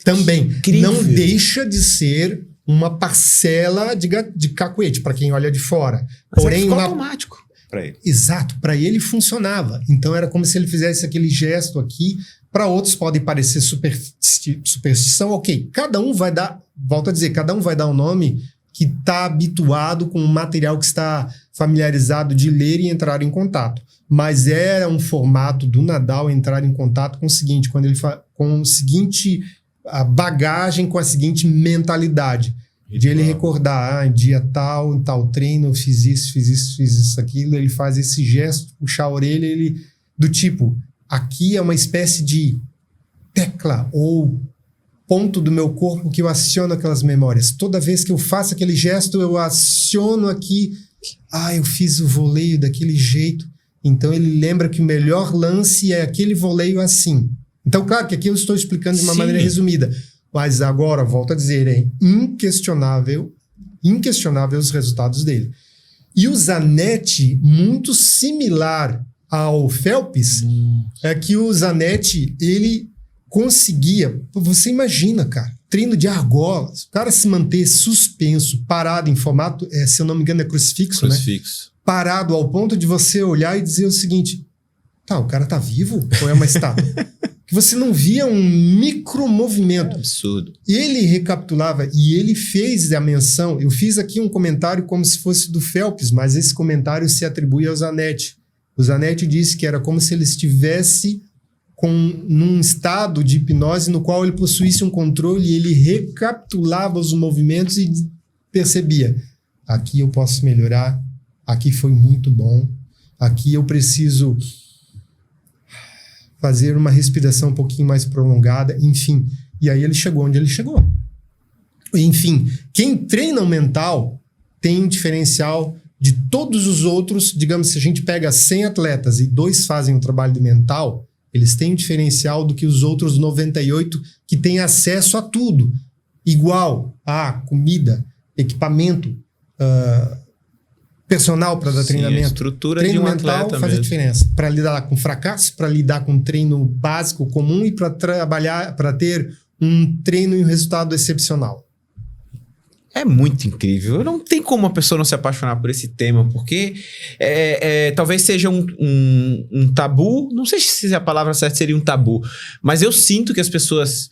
Também, Incrível. não deixa de ser uma parcela de cacuete, para quem olha de fora. Mas porém, ficou automático para ele. Exato, para ele funcionava. Então era como se ele fizesse aquele gesto aqui. Para outros pode parecer superstição, ok. Cada um vai dar, volto a dizer, cada um vai dar um nome que está habituado com o material que está familiarizado de ler e entrar em contato. Mas era um formato do Nadal entrar em contato com o seguinte, com o seguinte a bagagem, com a seguinte mentalidade. De ele recordar, dia tal, em tal treino, eu fiz isso, aquilo. Ele faz esse gesto, puxar a orelha, do tipo, aqui é uma espécie de tecla ou ponto do meu corpo que eu aciono aquelas memórias. Toda vez que eu faço aquele gesto, eu aciono aqui, eu fiz o voleio daquele jeito. Então ele lembra que o melhor lance é aquele voleio assim. Então, claro que aqui eu estou explicando de uma maneira resumida. Mas agora, volto a dizer, é inquestionável os resultados dele. E o Zanetti, muito similar ao Phelps, é que o Zanetti, ele conseguia... Você imagina, cara, treino de argolas, o cara se manter suspenso, parado em formato, se eu não me engano é crucifixo, né? Parado ao ponto de você olhar e dizer o seguinte, o cara tá vivo ou é uma estátua? Que você não via um micromovimento. É absurdo. Ele recapitulava e ele fez a menção. Eu fiz aqui um comentário como se fosse do Phelps, mas esse comentário se atribui ao Zanetti. O Zanetti disse que era como se ele estivesse num estado de hipnose no qual ele possuísse um controle e ele recapitulava os movimentos e percebia. Aqui eu posso melhorar, aqui foi muito bom, aqui eu preciso fazer uma respiração um pouquinho mais prolongada, enfim. E aí ele chegou onde ele chegou. Enfim, quem treina o mental tem um diferencial de todos os outros. Digamos, se a gente pega 100 atletas e 2 fazem o trabalho do mental, eles têm um diferencial do que os outros 98 que têm acesso a tudo. Igual a comida, equipamento, personal para dar treinamento. A estrutura treino de um mental atleta faz mesmo. a diferença. Para lidar com fracasso, para lidar com treino básico, comum e para trabalhar, para ter um treino e um resultado excepcional. É muito incrível. Não tem como uma pessoa não se apaixonar por esse tema, porque talvez seja um tabu. Não sei se a palavra certa seria um tabu, mas eu sinto que as pessoas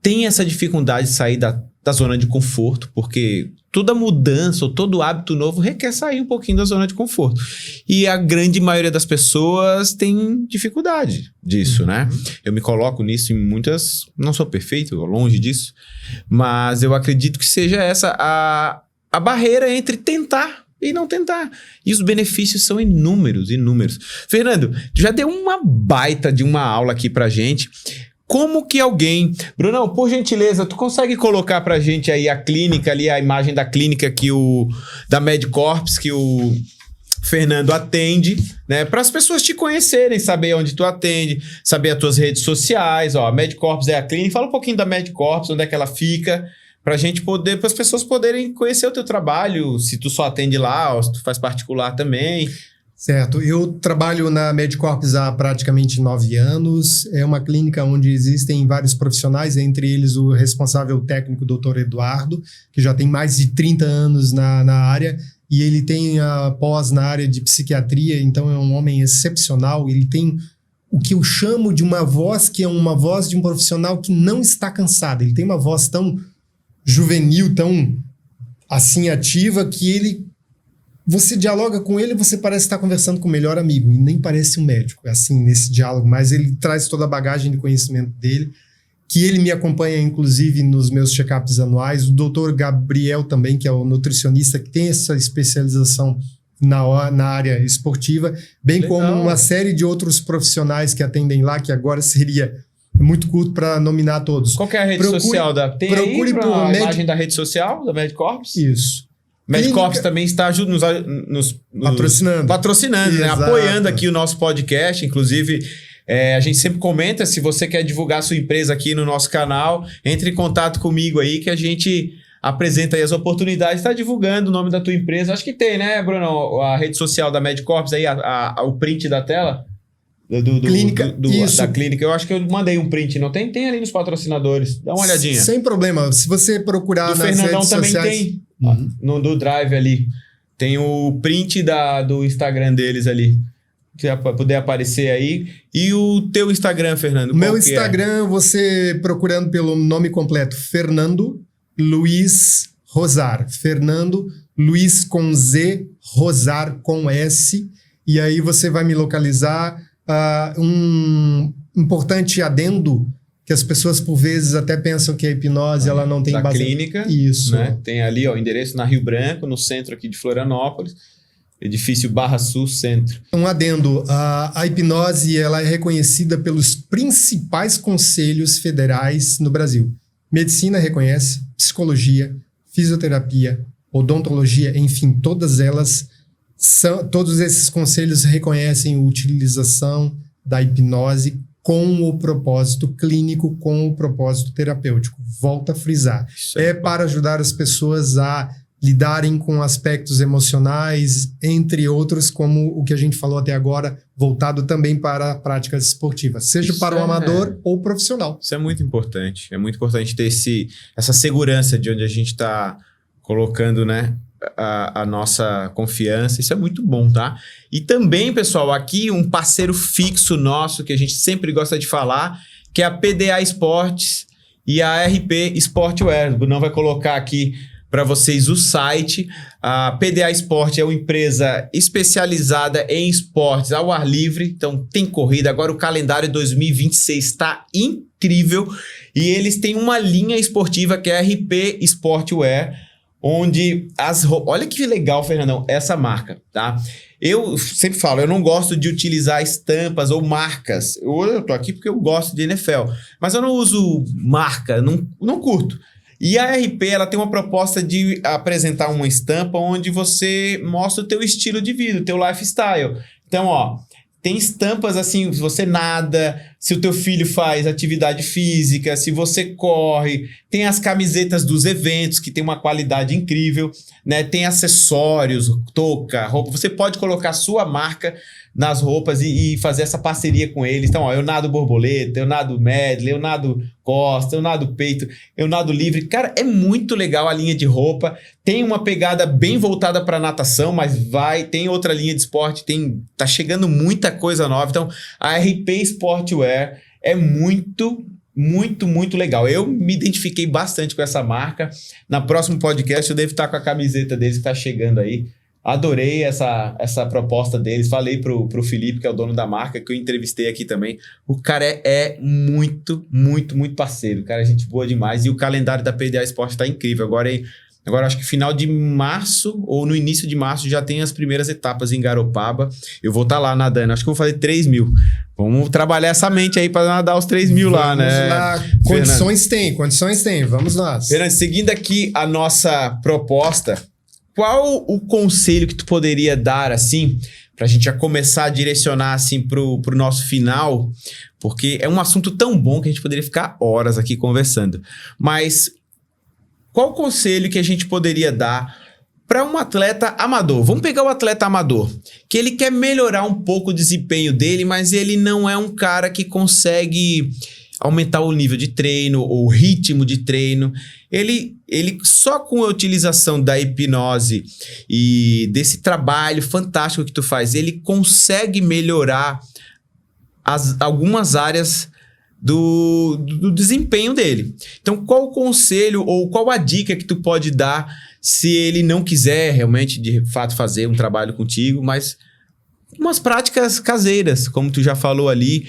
têm essa dificuldade de sair da zona de conforto, porque toda mudança ou todo hábito novo requer sair um pouquinho da zona de conforto. E a grande maioria das pessoas tem dificuldade disso, né? Eu me coloco nisso em muitas... Não sou perfeito, longe disso, mas eu acredito que seja essa a barreira entre tentar e não tentar. E os benefícios são inúmeros. Fernando, tu já deu uma baita de uma aula aqui pra gente. Como que alguém... Brunão, por gentileza, tu consegue colocar pra gente aí a clínica ali, a imagem da clínica da MedCorps que o Fernando atende, né? Para as pessoas te conhecerem, saber onde tu atende, saber as tuas redes sociais, ó. A MedCorps é a clínica. Fala um pouquinho da MedCorps, onde é que ela fica, pra gente poder, para as pessoas poderem conhecer o teu trabalho, se tu só atende lá ou se tu faz particular também. Certo, eu trabalho na MedCorps há praticamente 9 anos, é uma clínica onde existem vários profissionais, entre eles o responsável técnico, Dr. Eduardo, que já tem mais de 30 anos na área, e ele tem a pós na área de psiquiatria, então é um homem excepcional, ele tem o que eu chamo de uma voz, que é uma voz de um profissional que não está cansado, ele tem uma voz tão juvenil, tão assim ativa, que você dialoga com ele, você parece estar conversando com o melhor amigo, e nem parece um médico, assim, nesse diálogo, mas ele traz toda a bagagem de conhecimento dele, que ele me acompanha, inclusive, nos meus check-ups anuais. O doutor Gabriel também, que é o nutricionista, que tem essa especialização na área esportiva, bem Legal. Como uma série de outros profissionais que atendem lá, que agora seria muito curto para nominar todos. Qual que é a rede social da... Tem procure aí a imagem da rede social da MedCorps? Isso. MedCorps também está nos patrocinando, né? Apoiando aqui o nosso podcast. Inclusive, a gente sempre comenta, se você quer divulgar a sua empresa aqui no nosso canal, entre em contato comigo aí que a gente apresenta aí as oportunidades. Está divulgando o nome da tua empresa. Acho que tem, né, Bruno? A rede social da MedCorps aí, o print da tela da clínica. Eu acho que eu mandei um print, não tem? Tem ali nos patrocinadores. Dá uma olhadinha. Sem problema. Se você procurar nas Fernandão redes também sociais... tem. Do Drive ali. Tem o print do Instagram deles ali. Que vai poder aparecer aí. E o teu Instagram, Fernando? O meu Instagram, você procurando pelo nome completo, Fernando Luiz Rosar. Fernando Luiz com Z, Rosar com S, e aí você vai me localizar. Um importante adendo, que as pessoas por vezes até pensam que a hipnose ela não tem da base... clínica. Isso. Né? Tem ali o endereço na Rio Branco, no centro aqui de Florianópolis, edifício Barra Sul Centro. Um adendo, a hipnose ela é reconhecida pelos principais conselhos federais no Brasil. Medicina reconhece, psicologia, fisioterapia, odontologia, enfim, todos esses conselhos reconhecem a utilização da hipnose com o propósito clínico, com o propósito terapêutico. Volto a frisar. Para ajudar as pessoas a lidarem com aspectos emocionais, entre outros, como o que a gente falou até agora, voltado também para práticas esportivas, seja para o amador ou profissional. Isso é muito importante. É muito importante ter essa segurança de onde a gente está colocando, né, a nossa confiança. Isso é muito bom, tá? E também, pessoal, aqui um parceiro fixo nosso, que a gente sempre gosta de falar, que é a PDA Esportes e a RP Sportwear. O Brunão vai colocar aqui para vocês o site. A PDA Esporte é uma empresa especializada em esportes ao ar livre, então tem corrida. Agora o calendário 2026 está incrível e eles têm uma linha esportiva que é a RP Sportwear, onde olha que legal, Fernandão, essa marca, tá? Eu sempre falo, eu não gosto de utilizar estampas ou marcas. Eu tô aqui porque eu gosto de NFL, mas eu não uso marca, não curto. E a RP, ela tem uma proposta de apresentar uma estampa onde você mostra o teu estilo de vida, o teu lifestyle. Então, ó, tem estampas assim, se você nada, se o teu filho faz atividade física, se você corre, tem as camisetas dos eventos, que tem uma qualidade incrível, né? Tem acessórios, touca, roupa. Você pode colocar a sua marca nas roupas e fazer essa parceria com eles. Então, ó, eu nado borboleta, eu nado medley, eu nado costa, eu nado peito, eu nado livre. Cara, é muito legal a linha de roupa. Tem uma pegada bem voltada para natação, mas tem outra linha de esporte, tá chegando muita coisa nova. Então, a RP Sportwear é muito legal. Eu me identifiquei bastante com essa marca. Na próximo podcast eu devo estar com a camiseta deles que tá chegando aí. Adorei essa proposta deles. Falei pro Felipe, que é o dono da marca, que eu entrevistei aqui também. O cara é muito parceiro. O cara é gente boa demais. E o calendário da PDA Esporte tá incrível. Agora acho que final de março ou no início de março já tem as primeiras etapas em Garopaba. Eu vou estar lá nadando. Acho que eu vou fazer 3 mil. Vamos trabalhar essa mente aí para nadar os 3 mil lá, né? Vamos lá. Condições tem. Vamos lá. Fernando, seguindo aqui a nossa proposta, qual o conselho que tu poderia dar, assim, pra gente já começar a direcionar, assim, pro nosso final? Porque é um assunto tão bom que a gente poderia ficar horas aqui conversando. Mas qual o conselho que a gente poderia dar para um atleta amador? Vamos pegar o atleta amador, que ele quer melhorar um pouco o desempenho dele, mas ele não é um cara que consegue aumentar o nível de treino ou o ritmo de treino. Ele só com a utilização da hipnose e desse trabalho fantástico que tu faz, ele consegue melhorar algumas áreas do desempenho dele. Então, qual o conselho ou qual a dica que tu pode dar se ele não quiser realmente, de fato, fazer um trabalho contigo, mas umas práticas caseiras, como tu já falou ali,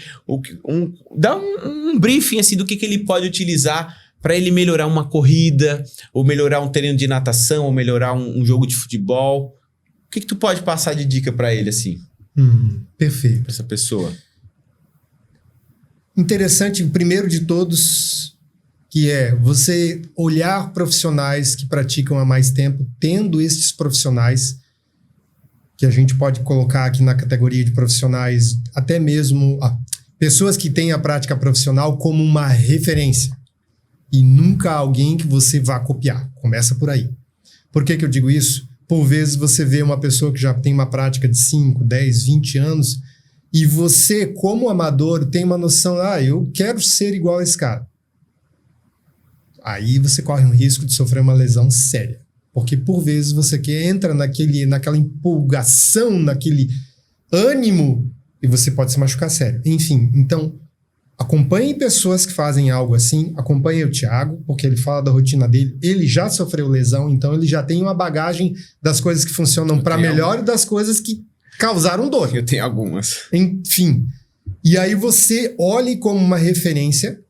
dá um briefing assim, do que ele pode utilizar para ele melhorar uma corrida, ou melhorar um treino de natação, ou melhorar um jogo de futebol. O que tu pode passar de dica para ele, assim? Perfeito. Para essa pessoa. Interessante, o primeiro de todos, que é você olhar profissionais que praticam há mais tempo, tendo esses profissionais, que a gente pode colocar aqui na categoria de profissionais, até mesmo pessoas que têm a prática profissional como uma referência. E nunca alguém que você vá copiar. Começa por aí. Por que eu digo isso? Por vezes você vê uma pessoa que já tem uma prática de 5, 10, 20 anos e você, como amador, tem uma noção, eu quero ser igual a esse cara. Aí você corre um risco de sofrer uma lesão séria. Porque por vezes você entra naquela empolgação, naquele ânimo, e você pode se machucar sério. Enfim, então, Acompanhe pessoas que fazem algo assim, acompanhe o Thiago, porque ele fala da rotina dele, ele já sofreu lesão, então ele já tem uma bagagem das coisas que funcionam para melhor e das coisas que causaram dor. Eu tenho algumas. Enfim, e aí você olhe como uma referência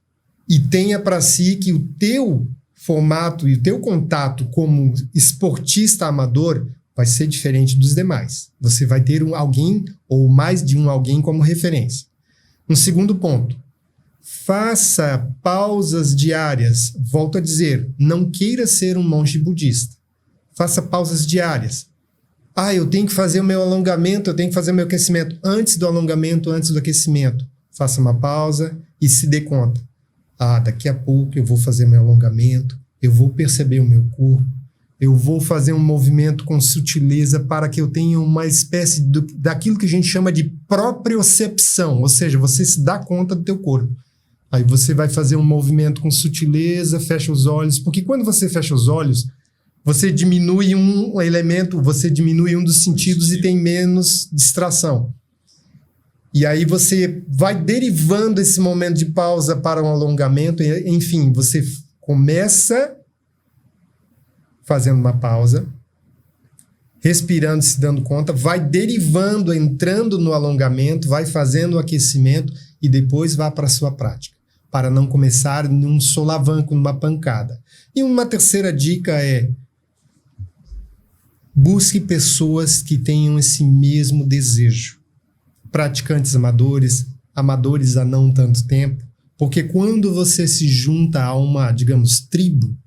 e tenha para si que o teu formato e o teu contato como esportista amador vai ser diferente dos demais. Você vai ter alguém ou mais de um alguém como referência. Um segundo ponto. Faça pausas diárias. Volto a dizer, não queira ser um monge budista. Faça pausas diárias. Eu tenho que fazer o meu alongamento, eu tenho que fazer o meu aquecimento. Antes do alongamento, antes do aquecimento. Faça uma pausa e se dê conta. Daqui a pouco eu vou fazer meu alongamento, eu vou perceber o meu corpo, eu vou fazer um movimento com sutileza para que eu tenha uma espécie daquilo que a gente chama de propriocepção, ou seja, você se dá conta do teu corpo. Aí você vai fazer um movimento com sutileza, fecha os olhos, porque quando você fecha os olhos, você diminui um elemento, você diminui um dos sentidos e tem menos distração. E aí você vai derivando esse momento de pausa para um alongamento, enfim, você começa fazendo uma pausa, respirando, se dando conta, vai derivando, entrando no alongamento, vai fazendo o aquecimento e depois vá para a sua prática, para não começar num solavanco, numa pancada. E uma terceira dica é: busque pessoas que tenham esse mesmo desejo. Praticantes amadores, amadores há não tanto tempo, porque quando você se junta a uma, digamos, tribo,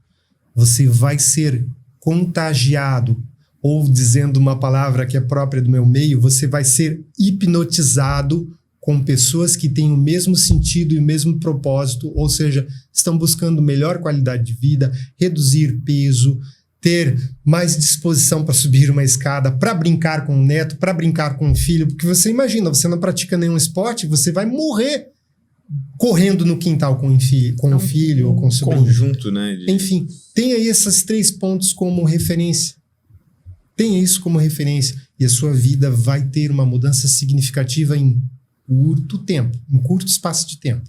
você vai ser contagiado, ou dizendo uma palavra que é própria do meu meio, você vai ser hipnotizado com pessoas que têm o mesmo sentido e o mesmo propósito, ou seja, estão buscando melhor qualidade de vida, reduzir peso, ter mais disposição para subir uma escada, para brincar com o neto, para brincar com o filho, porque você imagina, você não pratica nenhum esporte, você vai morrer correndo no quintal com o filho ou com o sobrinho. Conjunto, né? Enfim, tenha aí esses 3 pontos como referência. Tenha isso como referência e a sua vida vai ter uma mudança significativa em curto tempo, em curto espaço de tempo.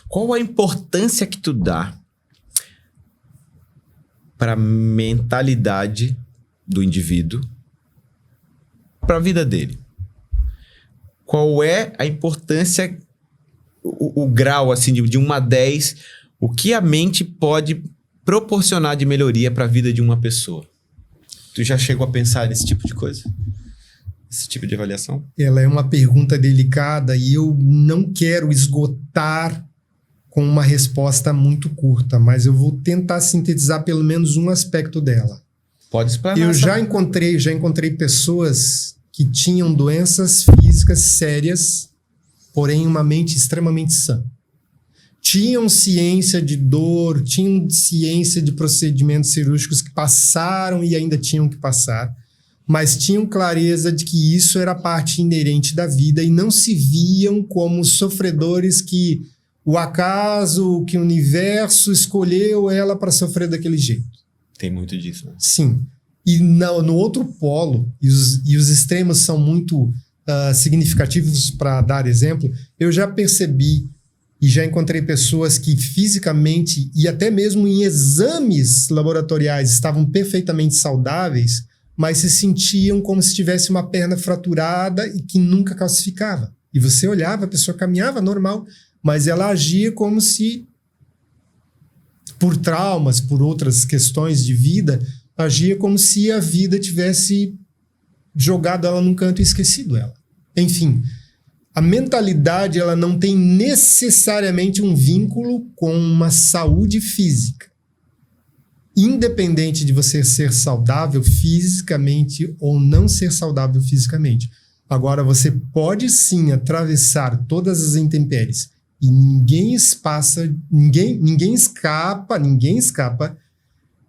Qual a importância que tu dá para a mentalidade do indivíduo, para a vida dele? Qual é a importância, o grau assim de 1 a 10, o que a mente pode proporcionar de melhoria para a vida de uma pessoa? Tu já chegou a pensar nesse tipo de coisa? Esse tipo de avaliação? Ela é uma pergunta delicada e eu não quero esgotar com uma resposta muito curta, mas eu vou tentar sintetizar pelo menos um aspecto dela. Pode explanar. Eu já encontrei pessoas que tinham doenças físicas sérias, porém uma mente extremamente sã. Tinham ciência de dor, tinham ciência de procedimentos cirúrgicos que passaram e ainda tinham que passar, mas tinham clareza de que isso era parte inerente da vida e não se viam como sofredores que o acaso, que o universo escolheu ela para sofrer daquele jeito. Tem muito disso, né? Sim. E no outro polo, e os extremos são muito significativos para dar exemplo, eu já percebi e já encontrei pessoas que fisicamente e até mesmo em exames laboratoriais estavam perfeitamente saudáveis, mas se sentiam como se tivesse uma perna fraturada e que nunca calcificava. E você olhava, a pessoa caminhava normal, mas ela agia como se, por traumas, por outras questões de vida, agia como se a vida tivesse jogado ela num canto e esquecido ela. Enfim, a mentalidade ela não tem necessariamente um vínculo com uma saúde física. Independente de você ser saudável fisicamente ou não ser saudável fisicamente. Agora, você pode sim atravessar todas as intempéries e ninguém escapa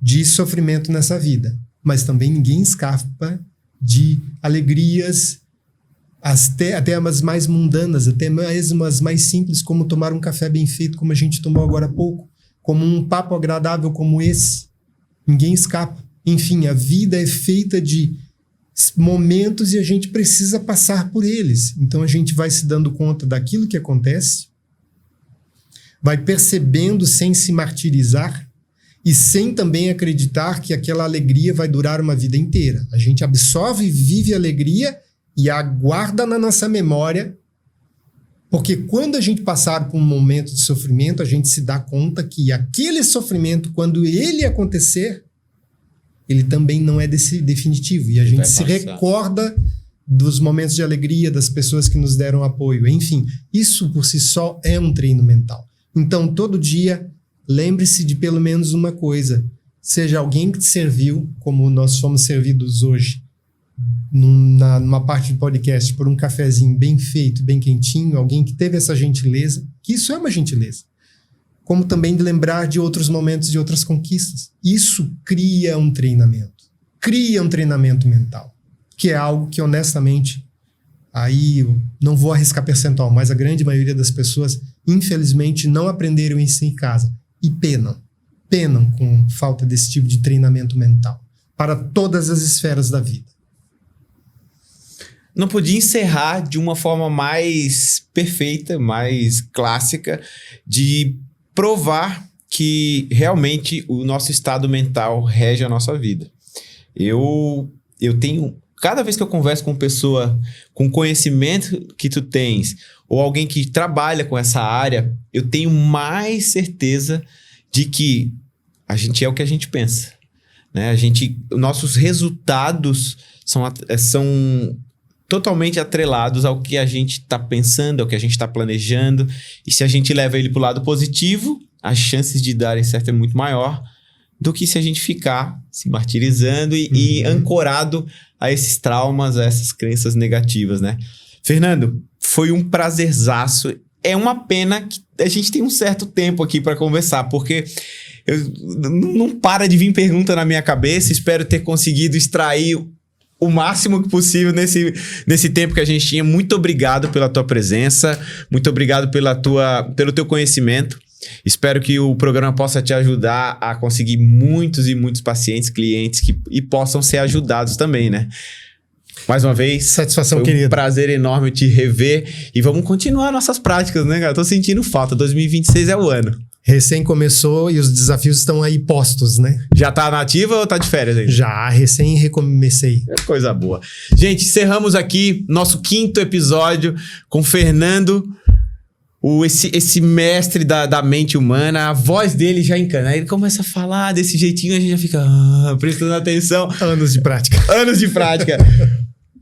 de sofrimento nessa vida. Mas também ninguém escapa de alegrias, até as mais mundanas, até mesmo as mais simples, como tomar um café bem feito, como a gente tomou agora há pouco, como um papo agradável como esse. Ninguém escapa. Enfim, a vida é feita de momentos e a gente precisa passar por eles. Então a gente vai se dando conta daquilo que acontece vai percebendo sem se martirizar e sem também acreditar que aquela alegria vai durar uma vida inteira. A gente absorve e vive a alegria e a guarda na nossa memória, porque quando a gente passar por um momento de sofrimento, a gente se dá conta que aquele sofrimento, quando ele acontecer, ele também não é definitivo. E a gente se recorda dos momentos de alegria, das pessoas que nos deram apoio. Enfim, isso por si só é um treino mental. Então, todo dia, lembre-se de pelo menos uma coisa. Seja alguém que te serviu, como nós fomos servidos hoje, numa parte do podcast, por um cafezinho bem feito, bem quentinho, alguém que teve essa gentileza, que isso é uma gentileza. Como também de lembrar de outros momentos, de outras conquistas. Isso cria um treinamento mental, que é algo que, honestamente, aí eu não vou arriscar percentual, mas a grande maioria das pessoas, infelizmente, não aprenderam isso em casa e penam com falta desse tipo de treinamento mental para todas as esferas da vida. Não podia encerrar de uma forma mais perfeita, mais clássica, de provar que realmente o nosso estado mental rege a nossa vida. Eu tenho... Cada vez que eu converso com pessoa com conhecimento que tu tens, ou alguém que trabalha com essa área, eu tenho mais certeza de que a gente é o que a gente pensa, né? Nossos resultados são totalmente atrelados ao que a gente está pensando, ao que a gente está planejando. E se a gente leva ele para o lado positivo, as chances de darem certo é muito maior do que se a gente ficar se martirizando e ancorado a esses traumas, a essas crenças negativas, né? Fernando, foi um prazerzaço. É uma pena que a gente tem um certo tempo aqui para conversar, porque não para de vir pergunta na minha cabeça. Espero ter conseguido extrair o máximo possível nesse tempo que a gente tinha. Muito obrigado pela tua presença, muito obrigado pelo teu conhecimento. Espero que o programa possa te ajudar a conseguir muitos e muitos pacientes, clientes e possam ser ajudados também, né? Mais uma vez, satisfação, foi querido. Um prazer enorme te rever e vamos continuar nossas práticas, né, cara? Tô sentindo falta, 2026 é o ano. Recém começou e os desafios estão aí postos, né? Já tá na ativa ou tá de férias ainda? Já, recém recomecei. É coisa boa. Gente, encerramos aqui nosso 5º episódio com Fernando, esse mestre da mente humana. A voz dele já encana. Aí ele começa a falar desse jeitinho, a gente já fica prestando atenção. Anos de prática. Anos de prática.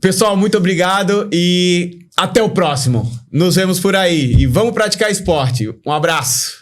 Pessoal, muito obrigado e até o próximo. Nos vemos por aí. E vamos praticar esporte. Um abraço.